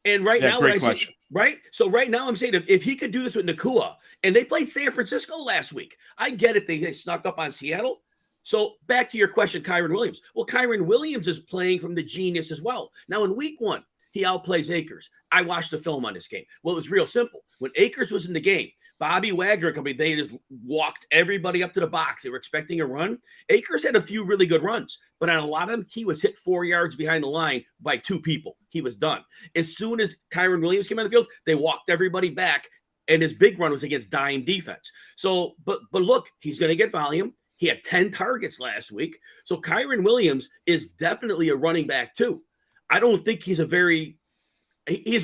And right now, great question. Right? So right now I'm saying if he could do this with Nacua, and they played San Francisco last week. I get it. They snuck up on Seattle. So back to your question, Kyren Williams. Well, Kyren Williams is playing from the genius as well. Now in week 1, he outplays Akers. I watched the film on this game. Well, it was real simple. When Akers was in the game, Bobby Wagner and company, they just walked everybody up to the box. They were expecting a run. Akers had a few really good runs, but on a lot of them, he was hit 4 yards behind the line by 2 people. He was done. As soon as Kyren Williams came on the field, they walked everybody back, and his big run was against dime defense. So, but look, he's going to get volume. He had 10 targets last week. So Kyren Williams is definitely a running back too. I don't think he's a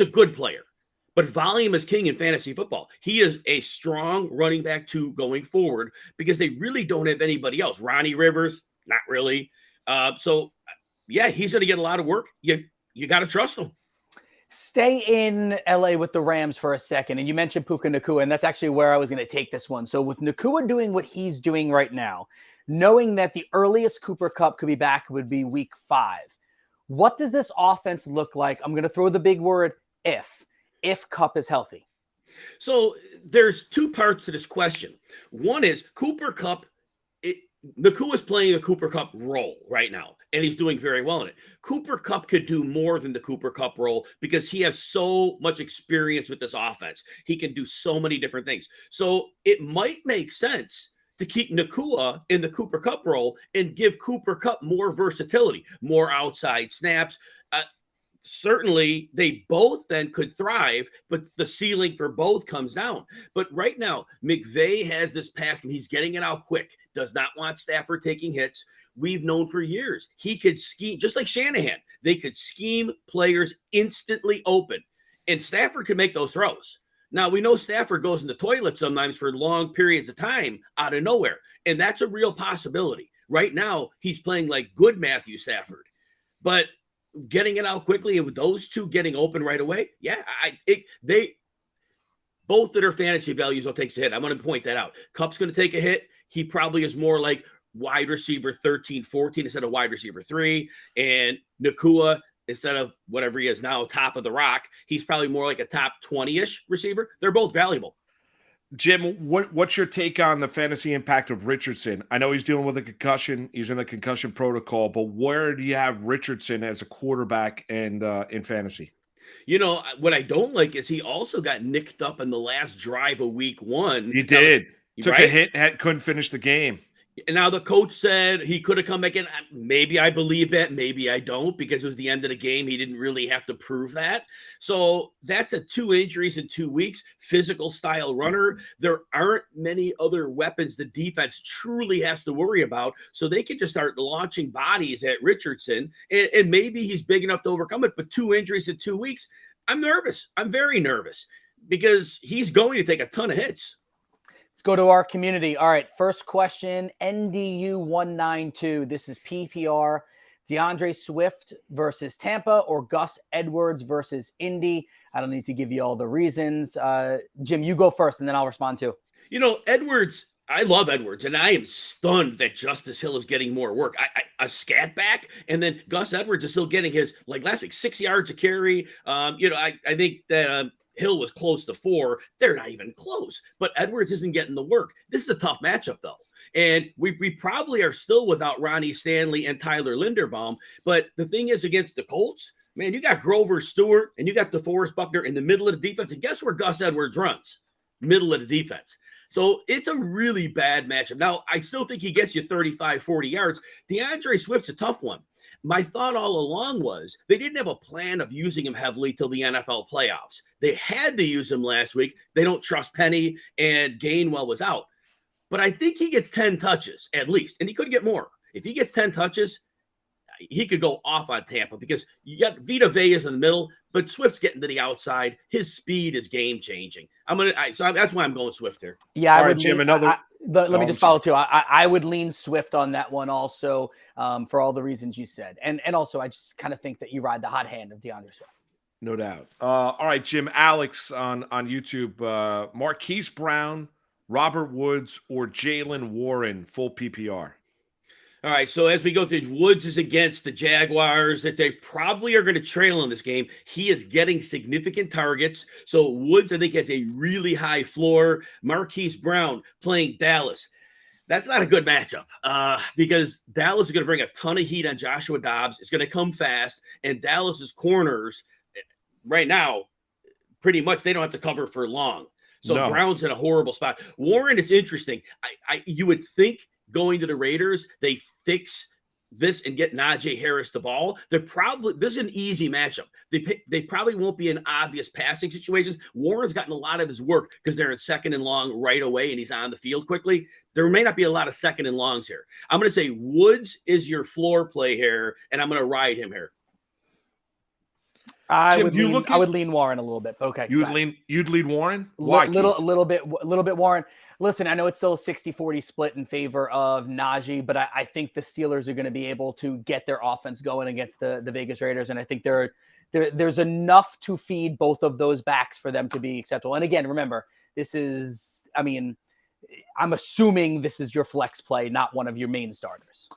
good player, but volume is king in fantasy football. He is a strong running back too going forward because they really don't have anybody else. Ronnie Rivers, not really. So yeah, he's going to get a lot of work. You got to trust him. Stay in LA with the Rams for a second. And you mentioned Puka Nacua, and that's actually where I was going to take this one. So with Nacua doing what he's doing right now, knowing that the earliest Cooper Kupp could be back would be week 5, what does this offense look like? I'm going to throw the big word if Kupp is healthy. So there's 2 parts to this question. One is Cooper Kupp. Nacua is playing the Cooper Kupp role right now, and he's doing very well in it. Cooper Kupp could do more than the Cooper Kupp role because he has so much experience with this offense. He can do so many different things. So it might make sense to keep Nacua in the Cooper Kupp role and give Cooper Kupp more versatility, more outside snaps. Certainly, they both then could thrive, but the ceiling for both comes down. But right now, McVay has this pass, and he's getting it out quick. Does not want Stafford taking hits. We've known for years he could scheme, just like Shanahan. They could scheme players instantly open, and Stafford could make those throws. Now, we know Stafford goes in the toilet sometimes for long periods of time out of nowhere, and that's a real possibility. Right now, he's playing like good Matthew Stafford, but getting it out quickly and with those 2 getting open right away, yeah, they both of their fantasy values will take a hit. I'm going to point that out. Kupp's going to take a hit. He probably is more like wide receiver 13, 14 instead of wide receiver 3, and Nacua instead of whatever he is now, top of the rock, he's probably more like a top 20-ish receiver. They're both valuable. Jim, what's your take on the fantasy impact of Richardson? I know he's dealing with a concussion. He's in the concussion protocol, but where do you have Richardson as a quarterback and in fantasy? You know, what I don't like is he also got nicked up in the last drive of week 1. He did. Took a right? hit, couldn't finish the game. And now the coach said he could have come back in. Maybe I believe that. Maybe I don't, because it was the end of the game. He didn't really have to prove that. So that's 2 injuries in 2 weeks. Physical style runner. There aren't many other weapons the defense truly has to worry about. So they can just start launching bodies at Richardson. And maybe he's big enough to overcome it. But 2 injuries in 2 weeks, I'm nervous. I'm very nervous because he's going to take a ton of hits. Let's go to our community. All right, first question, NDU192. This is PPR. DeAndre Swift versus Tampa or Gus Edwards versus Indy. I don't need to give you all the reasons. Jim, you go first, and then I'll respond too. You know, Edwards, I love Edwards, and I am stunned that Justice Hill is getting more work. A scat back, and then Gus Edwards is still getting his, like last week, 6 yards a carry. You know, I think that Hill was close to 4. They're not even close, but Edwards isn't getting the work. This is a tough matchup, though. And we probably are still without Ronnie Stanley and Tyler Linderbaum. But the thing is, against the Colts, man, you got Grover Stewart and you got DeForest Buckner in the middle of the defense. And guess where Gus Edwards runs? Middle of the defense. So it's a really bad matchup. Now, I still think he gets you 35, 40 yards. DeAndre Swift's a tough one. My thought all along was they didn't have a plan of using him heavily till the NFL playoffs. They had to use him last week. They don't trust Penny, and Gainwell was out. But I think he gets 10 touches at least, and he could get more. If he gets 10 touches, he could go off on Tampa because you got Vita Vea's in the middle, but Swift's getting to the outside. His speed is game changing. So that's why I'm going Swift here. Yeah, All right, Jim. Let me just follow too. I would lean Swift on that one also, for all the reasons you said, and also I just kind of think that you ride the hot hand of DeAndre Swift. No doubt. All right, Jim. Alex on YouTube. Marquise Brown, Robert Woods, or Jaylen Warren, full PPR. All right, so as we go through, Woods is against the Jaguars. That they probably are going to trail in this game. He is getting significant targets. So Woods, I think, has a really high floor. Marquise Brown playing Dallas. That's not a good matchup because Dallas is going to bring a ton of heat on Joshua Dobbs. It's going to come fast, and Dallas's corners right now, pretty much, they don't have to cover for long. So no. Brown's in a horrible spot. Warren, it's interesting. You would think going to the Raiders, they fix this and get Najee Harris the ball. This is an easy matchup. They probably won't be in obvious passing situations. Warren's gotten a lot of his work because they're in second and long right away and he's on the field quickly. There may not be a lot of second and longs here. I'm going to say Woods is your floor play here, and I'm going to ride him here. I would lean Warren a little bit. Okay. You'd lean Warren? Why? A little bit Warren. Listen, I know it's still a 60-40 split in favor of Najee, but I think the Steelers are going to be able to get their offense going against the Vegas Raiders. And I think there's enough to feed both of those backs for them to be acceptable. And again, remember, I'm assuming this is your flex play, not one of your main starters.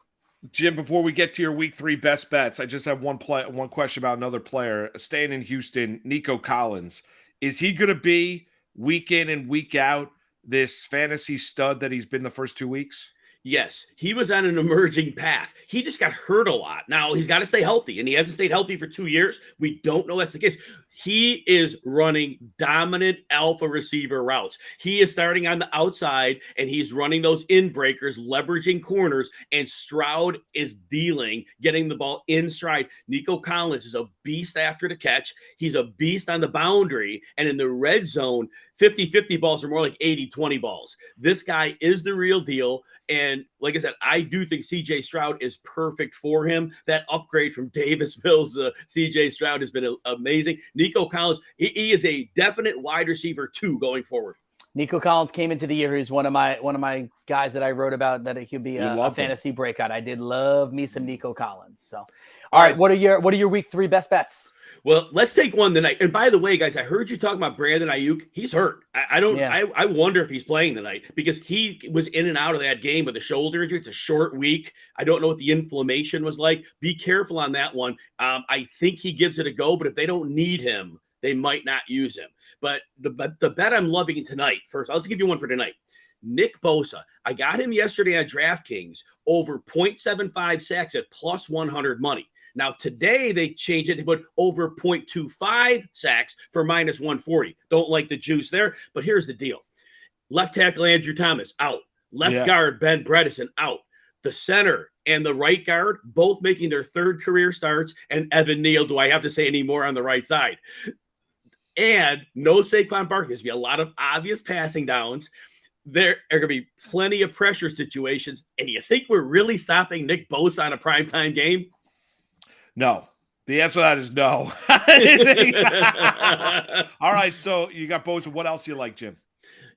Jim, before we get to your week 3 best bets, I just have one question about another player. Staying in Houston, Nico Collins. Is he going to be week in and week out this fantasy stud that he's been the first 2 weeks? Yes, he was on an emerging path. He just got hurt a lot. Now, he's got to stay healthy, and he hasn't stayed healthy for 2 years. We don't know that's the case. He is running dominant alpha receiver routes. He is starting on the outside, and he's running those in breakers, leveraging corners, and Stroud is getting the ball in stride. Nico Collins is a beast after the catch. He's a beast on the boundary, and in the red zone, 50-50 balls are more like 80-20 balls. This guy is the real deal. And like I said, I do think C.J. Stroud is perfect for him. That upgrade from Davis Mills to C.J. Stroud has been amazing. Nico Collins, he is a definite wide receiver 2 going forward. Nico Collins came into the year. He's one of my guys that I wrote about that it could be a fantasy breakout. I did love me some Nico Collins. So, all right, what are your week 3 best bets? Well, let's take one tonight. And by the way, guys, I heard you talking about Brandon Ayuk. He's hurt. I wonder if he's playing tonight because he was in and out of that game with a shoulder injury. It's a short week. I don't know what the inflammation was like. Be careful on that one. I think he gives it a go, but if they don't need him, they might not use him. But the bet I'm loving tonight, first, I'll just give you one for tonight. Nick Bosa. I got him yesterday on DraftKings over 0.75 sacks at plus 100 money. Now, today they changed it to put over 0.25 sacks for minus 140. Don't like the juice there, but here's the deal. Left tackle Andrew Thomas, out. Left guard Ben Bredesen, out. The center and the right guard, both making their third career starts, and Evan Neal, do I have to say any more on the right side? And no Saquon Barkley. There's going to be a lot of obvious passing downs. There are going to be plenty of pressure situations. And you think we're really stopping Nick Bosa on a primetime game? No. The answer to that is no. All right, so you got Bosa. What else do you like, Jim?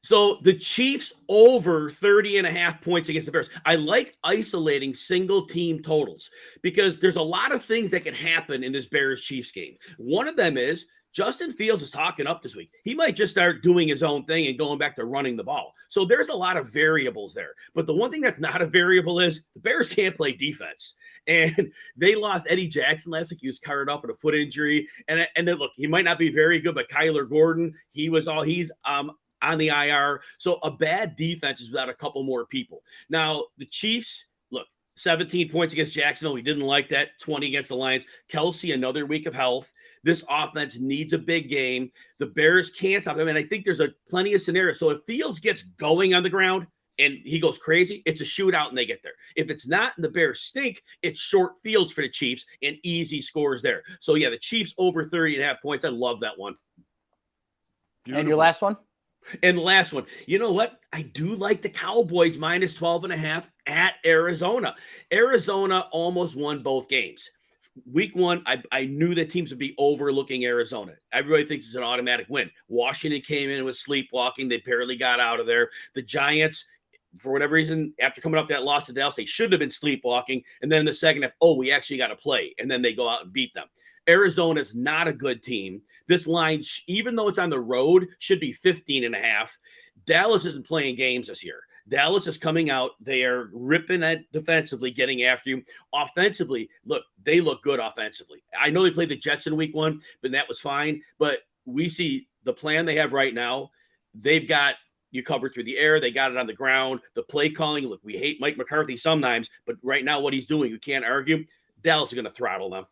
So the Chiefs over 30.5 points against the Bears. I like isolating single team totals because there's a lot of things that can happen in this Bears-Chiefs game. One of them is Justin Fields is talking up this week. He might just start doing his own thing and going back to running the ball. So there's a lot of variables there. But the one thing that's not a variable is the Bears can't play defense. And they lost Eddie Jackson last week. He was carted off with a foot injury. And then look, he might not be very good, but Kyler Gordon, he's on the IR. So a bad defense is without a couple more people. Now, the Chiefs, look, 17 points against Jacksonville. We didn't like that. 20 against the Lions. Kelsey, another week of health. This offense needs a big game. The Bears can't stop them. And I think there's plenty of scenarios. So if Fields gets going on the ground and he goes crazy, it's a shootout and they get there. If it's not and the Bears stink, it's short fields for the Chiefs and easy scores there. So, yeah, the Chiefs over 30.5 points. I love that one. Beautiful. And your last one? And the last one, you know what? I do like the Cowboys minus 12.5 at Arizona. Arizona almost won both games. Week one, I knew that teams would be overlooking Arizona. Everybody thinks it's an automatic win. Washington came in and was sleepwalking. They barely got out of there. The Giants, for whatever reason, after coming off that loss to Dallas, they should have been sleepwalking. And then in the second half, we actually got to play. And then they go out and beat them. Arizona's not a good team. This line, even though it's on the road, should be 15.5. Dallas isn't playing games this year. Dallas is coming out. They are ripping at defensively, getting after you. Offensively, look, they look good offensively. I know they played the Jets in week one, but that was fine. But we see the plan they have right now. They've got you covered through the air. They got it on the ground. The play calling, look, we hate Mike McCarthy sometimes, but right now what he's doing, you can't argue. Dallas is going to throttle them.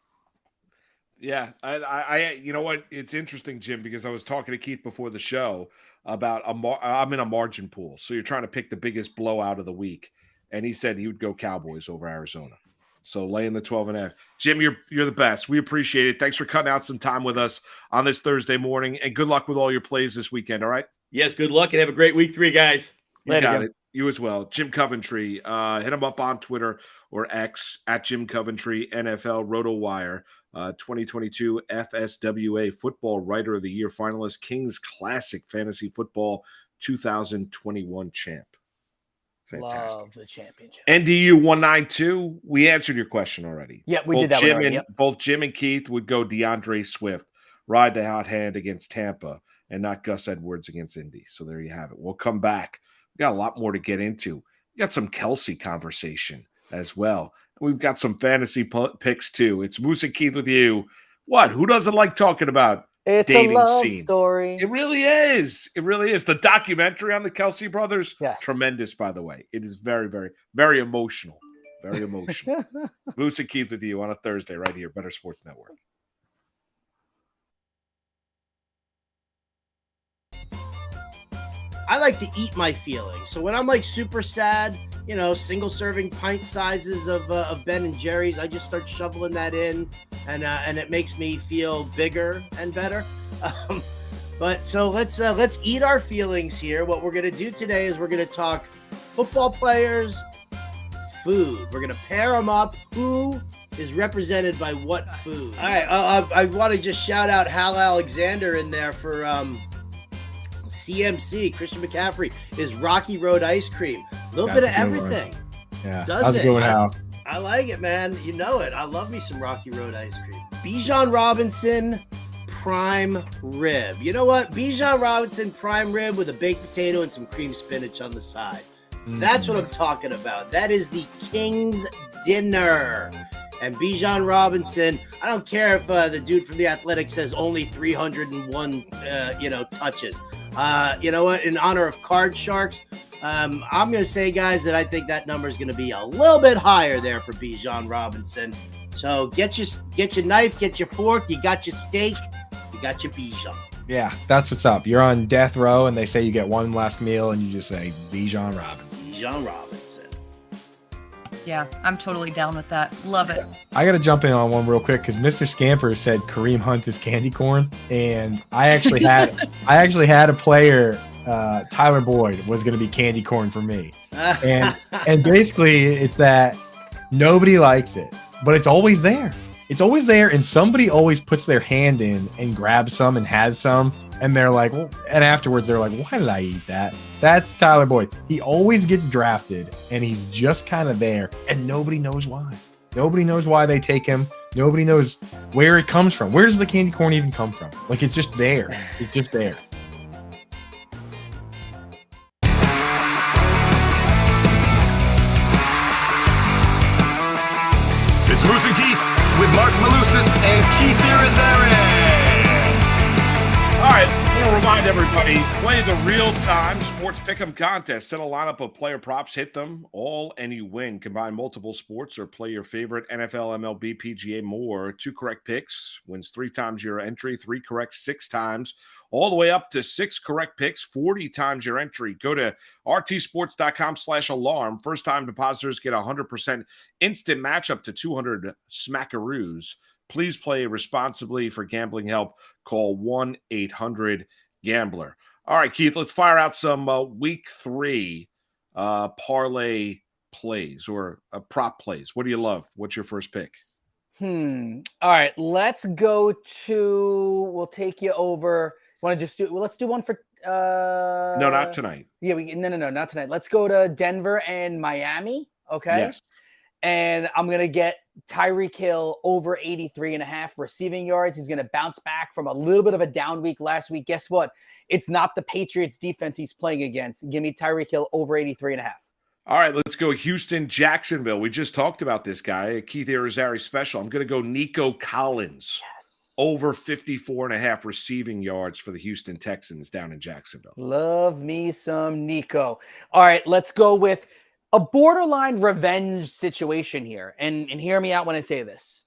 Yeah, I you know what? It's interesting, Jim, because I was talking to Keith before the show about I'm in a margin pool. So you're trying to pick the biggest blowout of the week. And he said he would go Cowboys over Arizona. So laying the 12.5. Jim, you're the best. We appreciate it. Thanks for cutting out some time with us on this Thursday morning. And good luck with all your plays this weekend, all right? Yes, good luck and have a great week 3, guys. You got it. You as well. Jim Coventry. Hit him up on Twitter or X at Jim Coventry, NFL, RotoWire. 2022 FSWA Football Writer of the Year finalist, Kings Classic Fantasy Football 2021 champ. Fantastic. Love the championship. NDU 192. We answered your question already. Yeah, we did that already. Both Jim and Keith would go DeAndre Swift, ride the hot hand against Tampa, and not Gus Edwards against Indy. So there you have it. We'll come back. We got a lot more to get into. We got some Kelsey conversation as well. We've got some fantasy picks too. It's Moose and Keith with you. What? Who doesn't like talking about dating a love scene? Story. It really is. It really is. The documentary on the Kelsey brothers, yes. Tremendous, by the way. It is very, very, very emotional. Very emotional. Moose and Keith with you on a Thursday right here, Better Sports Network. I like to eat my feelings. So when I'm like super sad, single serving pint sizes of Ben and Jerry's, I just start shoveling that in, and it makes me feel bigger and better. But so let's eat our feelings here. What we're gonna do today is we're gonna talk football players, food. We're gonna pair them up. Who is represented by what food? All right. I want to just shout out Hal Alexander in there for CMC. Christian McCaffrey is Rocky Road ice cream. A little bit of everything. Yeah. Does it? Going out. I like it, man. You know it. I love me some Rocky Road ice cream. Bijan Robinson prime rib. You know what? Bijan Robinson prime rib with a baked potato and some cream spinach on the side. That's what I'm talking about. That is the King's dinner. And Bijan Robinson, I don't care if the dude from The Athletic says only 301, touches. You know what? In honor of Card Sharks, I'm going to say, guys, that I think that number is going to be a little bit higher there for Bijan Robinson. So get your knife, get your fork, you got your steak, you got your Bijan. Yeah, that's what's up. You're on death row, and they say you get one last meal, and you just say Bijan Robinson. Bijan Robinson. Yeah, I'm totally down with that. Love it. I got to jump in on one real quick because Mr. Scamper said Kareem Hunt is candy corn, and I actually had a player, Tyler Boyd, was going to be candy corn for me, and basically it's that nobody likes it, but it's always there. It's always there, and somebody always puts their hand in and grabs some and has some, and they're like, well, and afterwards they're like, why did I eat that? That's Tyler Boyd. He always gets drafted, and he's just kind of there, and nobody knows why. Nobody knows why they take him. Nobody knows where it comes from. Where does the candy corn even come from? Like, it's just there. It's just there. It's Moose and Keith with Mark Malusis and Keith Irizarry. All right, I want to remind everybody, play the real-time sports pick'em contest. Set a lineup of player props, hit them all, and you win. Combine multiple sports or play your favorite NFL, MLB, PGA, more. 2 correct picks wins 3 times your entry, 3 correct 6 times, all the way up to 6 correct picks, 40 times your entry. Go to rtsports.com/alarm. First-time depositors get 100% instant match up to 200 smackaroos. Please play responsibly. For gambling help, call 1-800-GAMBLER. All right, Keith, let's fire out some week 3 parlay plays or prop plays. What do you love? What's your first pick? All right, let's go to, we'll take you over. Want to just do, well, let's do one for no, not tonight. Yeah, no, not tonight. Let's go to Denver and Miami. Okay. Yes. And I'm going to get Tyreek Hill over 83.5 receiving yards. He's going to bounce back from a little bit of a down week last week. Guess what? It's not the Patriots defense he's playing against. Give me Tyreek Hill over 83.5. All right, let's go Houston, Jacksonville. We just talked about this guy, a Keith Irizarry special. I'm going to go Nico Collins over 54.5 receiving yards for the Houston Texans down in Jacksonville. Love me some Nico. All right, let's go with a borderline revenge situation here. And hear me out when I say this.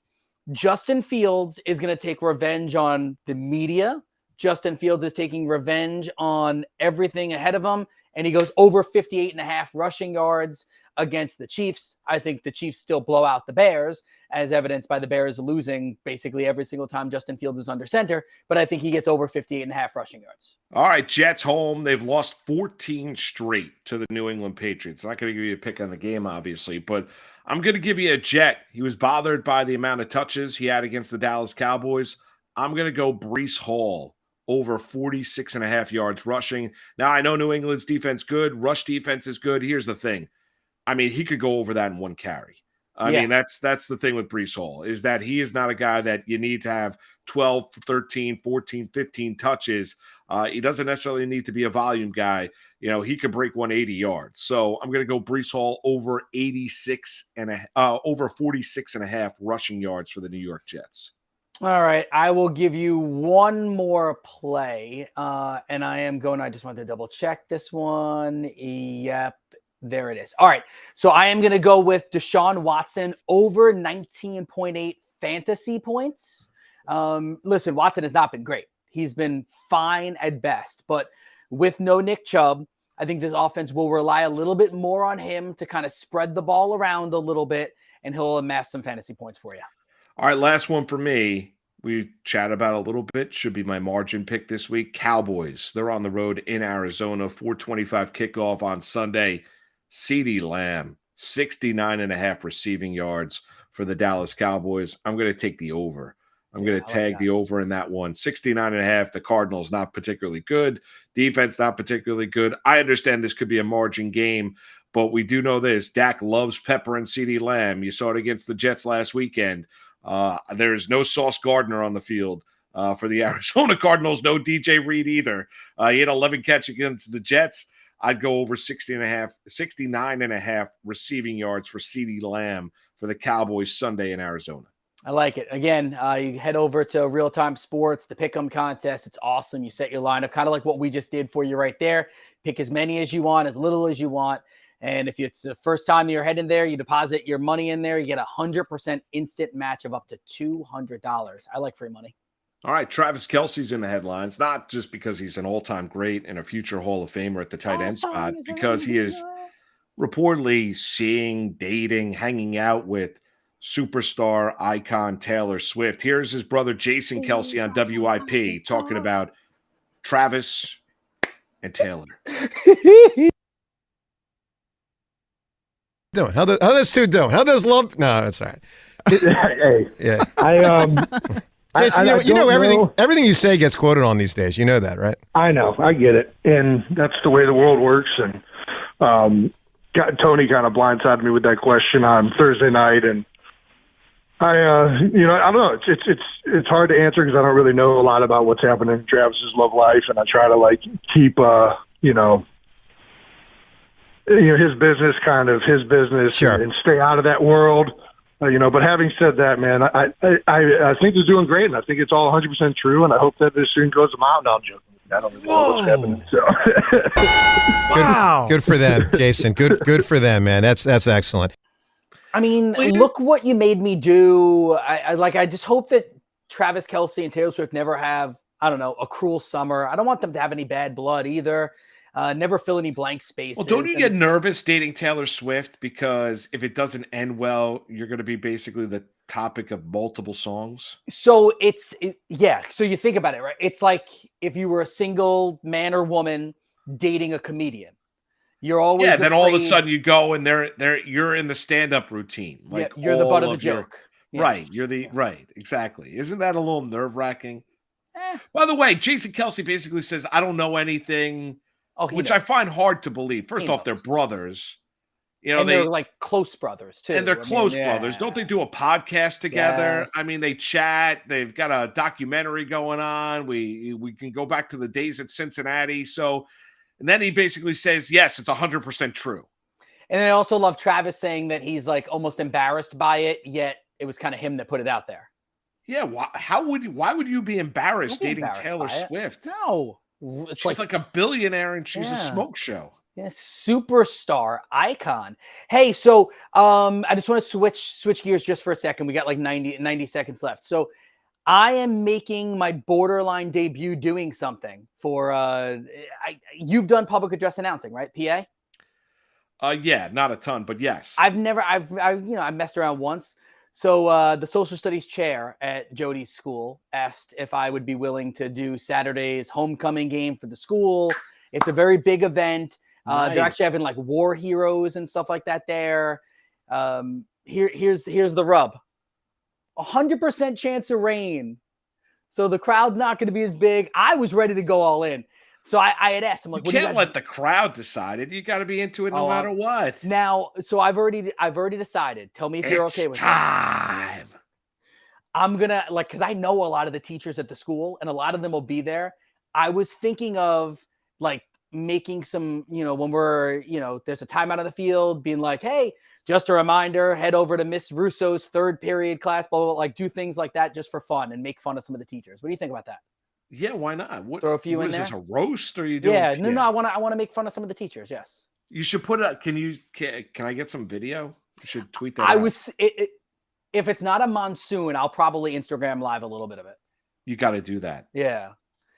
Justin Fields is going to take revenge on the media. Justin Fields is taking revenge on everything ahead of him. And he goes over 58.5 rushing yards against the Chiefs. I think the Chiefs still blow out the Bears, as evidenced by the Bears losing basically every single time Justin Fields is under center. But I think he gets over 58.5 rushing yards. All right, Jets home. They've lost 14 straight to the New England Patriots. I'm not going to give you a pick on the game, obviously, but I'm going to give you a Jet. He was bothered by the amount of touches he had against the Dallas Cowboys. I'm going to go Breece Hall over 46.5 yards rushing. Now, I know New England's defense good. Rush defense is good. Here's the thing. I mean, he could go over that in one carry. I mean, that's the thing with Breece Hall, is that he is not a guy that you need to have 12, 13, 14, 15 touches. He doesn't necessarily need to be a volume guy. You know, he could break 180 yards. So I'm going to go Breece Hall over 46.5 rushing yards for the New York Jets. All right, I will give you one more play, and I just wanted to double check this one. Yep, there it is. All right, so I am going to go with Deshaun Watson over 19.8 fantasy points. Listen, Watson has not been great. He's been fine at best, but with no Nick Chubb, I think this offense will rely a little bit more on him to kind of spread the ball around a little bit, and he'll amass some fantasy points for you. All right, last one for me. We chat about a little bit. Should be my margin pick this week. Cowboys. They're on the road in Arizona. 4:25 kickoff on Sunday. CeeDee Lamb, 69.5 receiving yards for the Dallas Cowboys. I'm going to take the over. I'm going to tag the over in that one. 69.5. The Cardinals not particularly good. Defense not particularly good. I understand this could be a margin game, but we do know this. Dak loves Pepper and CeeDee Lamb. You saw it against the Jets last weekend. There is no Sauce Gardner on the field for the Arizona Cardinals. No DJ Reed either. He had 11 catch against the Jets. I'd go over 69.5 receiving yards for CeeDee Lamb for the Cowboys Sunday in Arizona. I like it. Again, you head over to Real Time Sports, the Pick'em contest. It's awesome. You set your lineup, kind of like what we just did for you right there. Pick as many as you want, as little as you want. And if it's the first time you're heading there, you deposit your money in there. You get 100% instant match of up to $200. I like free money. All right, Travis Kelce's in the headlines, not just because he's an all-time great and a future Hall of Famer at the tight end spot, because he is reportedly seeing, dating, hanging out with superstar icon Taylor Swift. Here's his brother Jason Kelce on WIP talking about Travis and Taylor. Doing? How those two doing? How those love? No, that's all right. Hey, yeah. Jason, you know everything. Everything you say gets quoted on these days. You know that, right? I know. I get it, and that's the way the world works. And Tony kind of blindsided me with that question on Thursday night, and I don't know. It's hard to answer because I don't really know a lot about what's happening in Travis's love life, and I try to keep his business, sure, and stay out of that world. But having said that, man, I think he's doing great, and I think it's all 100% true, and I hope that this soon goes to mountain. I'm joking. I don't really know what's happening. So. Wow. Good for them, Jason. Good for them, man. That's excellent. I mean, look what you made me do. I just hope that Travis Kelce and Taylor Swift never have, I don't know, a cruel summer. I don't want them to have any bad blood either. Never fill any blank spaces. Well, don't you get nervous dating Taylor Swift? Because if it doesn't end well, you're going to be basically the topic of multiple songs. So So you think about it, right? It's like if you were a single man or woman dating a comedian. You're always then all of a sudden you go and you're in the stand-up routine. You're the butt of the joke. Right. You're right. Exactly. Isn't that a little nerve-wracking? By the way, Jason Kelce basically says, I don't know anything. Which I find hard to believe. First off, they're brothers. And they're like close brothers too. And they're close brothers. Don't they do a podcast together? Yes. I mean, they chat. They've got a documentary going on. We can go back to the days at Cincinnati. So, and then he basically says, yes, it's 100% true. And I also love Travis saying that he's like almost embarrassed by it, yet it was kind of him that put it out there. Yeah. Why would you be embarrassed dating Taylor Swift? No. She's like a billionaire and she's a smoke show. Yeah, superstar icon. Hey, so I just want to switch gears just for a second. We got like 90 seconds left. So I am making my borderline debut doing something for you've done public address announcing, right? PA? Yeah, not a ton, but yes. I've messed around once. So the social studies chair at Jody's school asked if I would be willing to do Saturday's homecoming game for the school. It's a very big event. Nice. They're actually having like war heroes and stuff like that there. Here's the rub. 100% chance of rain. So the crowd's not going to be as big. I was ready to go all in. So I had asked him, like, you can't let the crowd decide it. You got to be into it no matter what. Now, so I've already decided. Tell me if you're okay with time. I'm gonna because I know a lot of the teachers at the school, and a lot of them will be there. I was thinking of like making some, when we're, there's a timeout on the field, being like, hey, just a reminder, head over to Miss Russo's third period class, blah, blah, blah, like do things like that just for fun and make fun of some of the teachers. What do you think about that? Yeah, why not? Throw a few in there. Is this a roast or are you doing? Yeah, no, I want to make fun of some of the teachers. Yes. You should put it. Can I get some video? You should tweet that. If it's not a monsoon, I'll probably Instagram live a little bit of it. You got to do that. Yeah.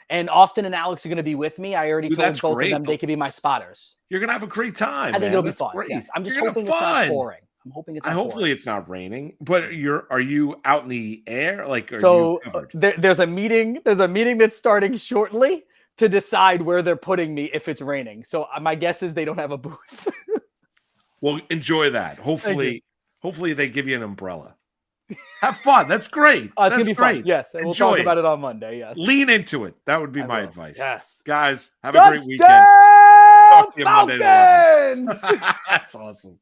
And Austin and Alex are going to be with me. I already told both of them they could be my spotters. You're going to have a great time. I think it'll be fun. Yes. I'm just hoping it's not pouring. I'm hoping it's not hopefully it's not raining. But are you out in the air? Like, there's a meeting. There's a meeting that's starting shortly to decide where they're putting me if it's raining. So my guess is they don't have a booth. Well, enjoy that. Hopefully they give you an umbrella. Have fun. That's great. It's going to be great. Fun. Yes. And we'll talk about it on Monday. Yes. Lean into it. That would be my advice. Yes. Guys, have a great weekend. Talk to you Monday. Falcons! That's awesome.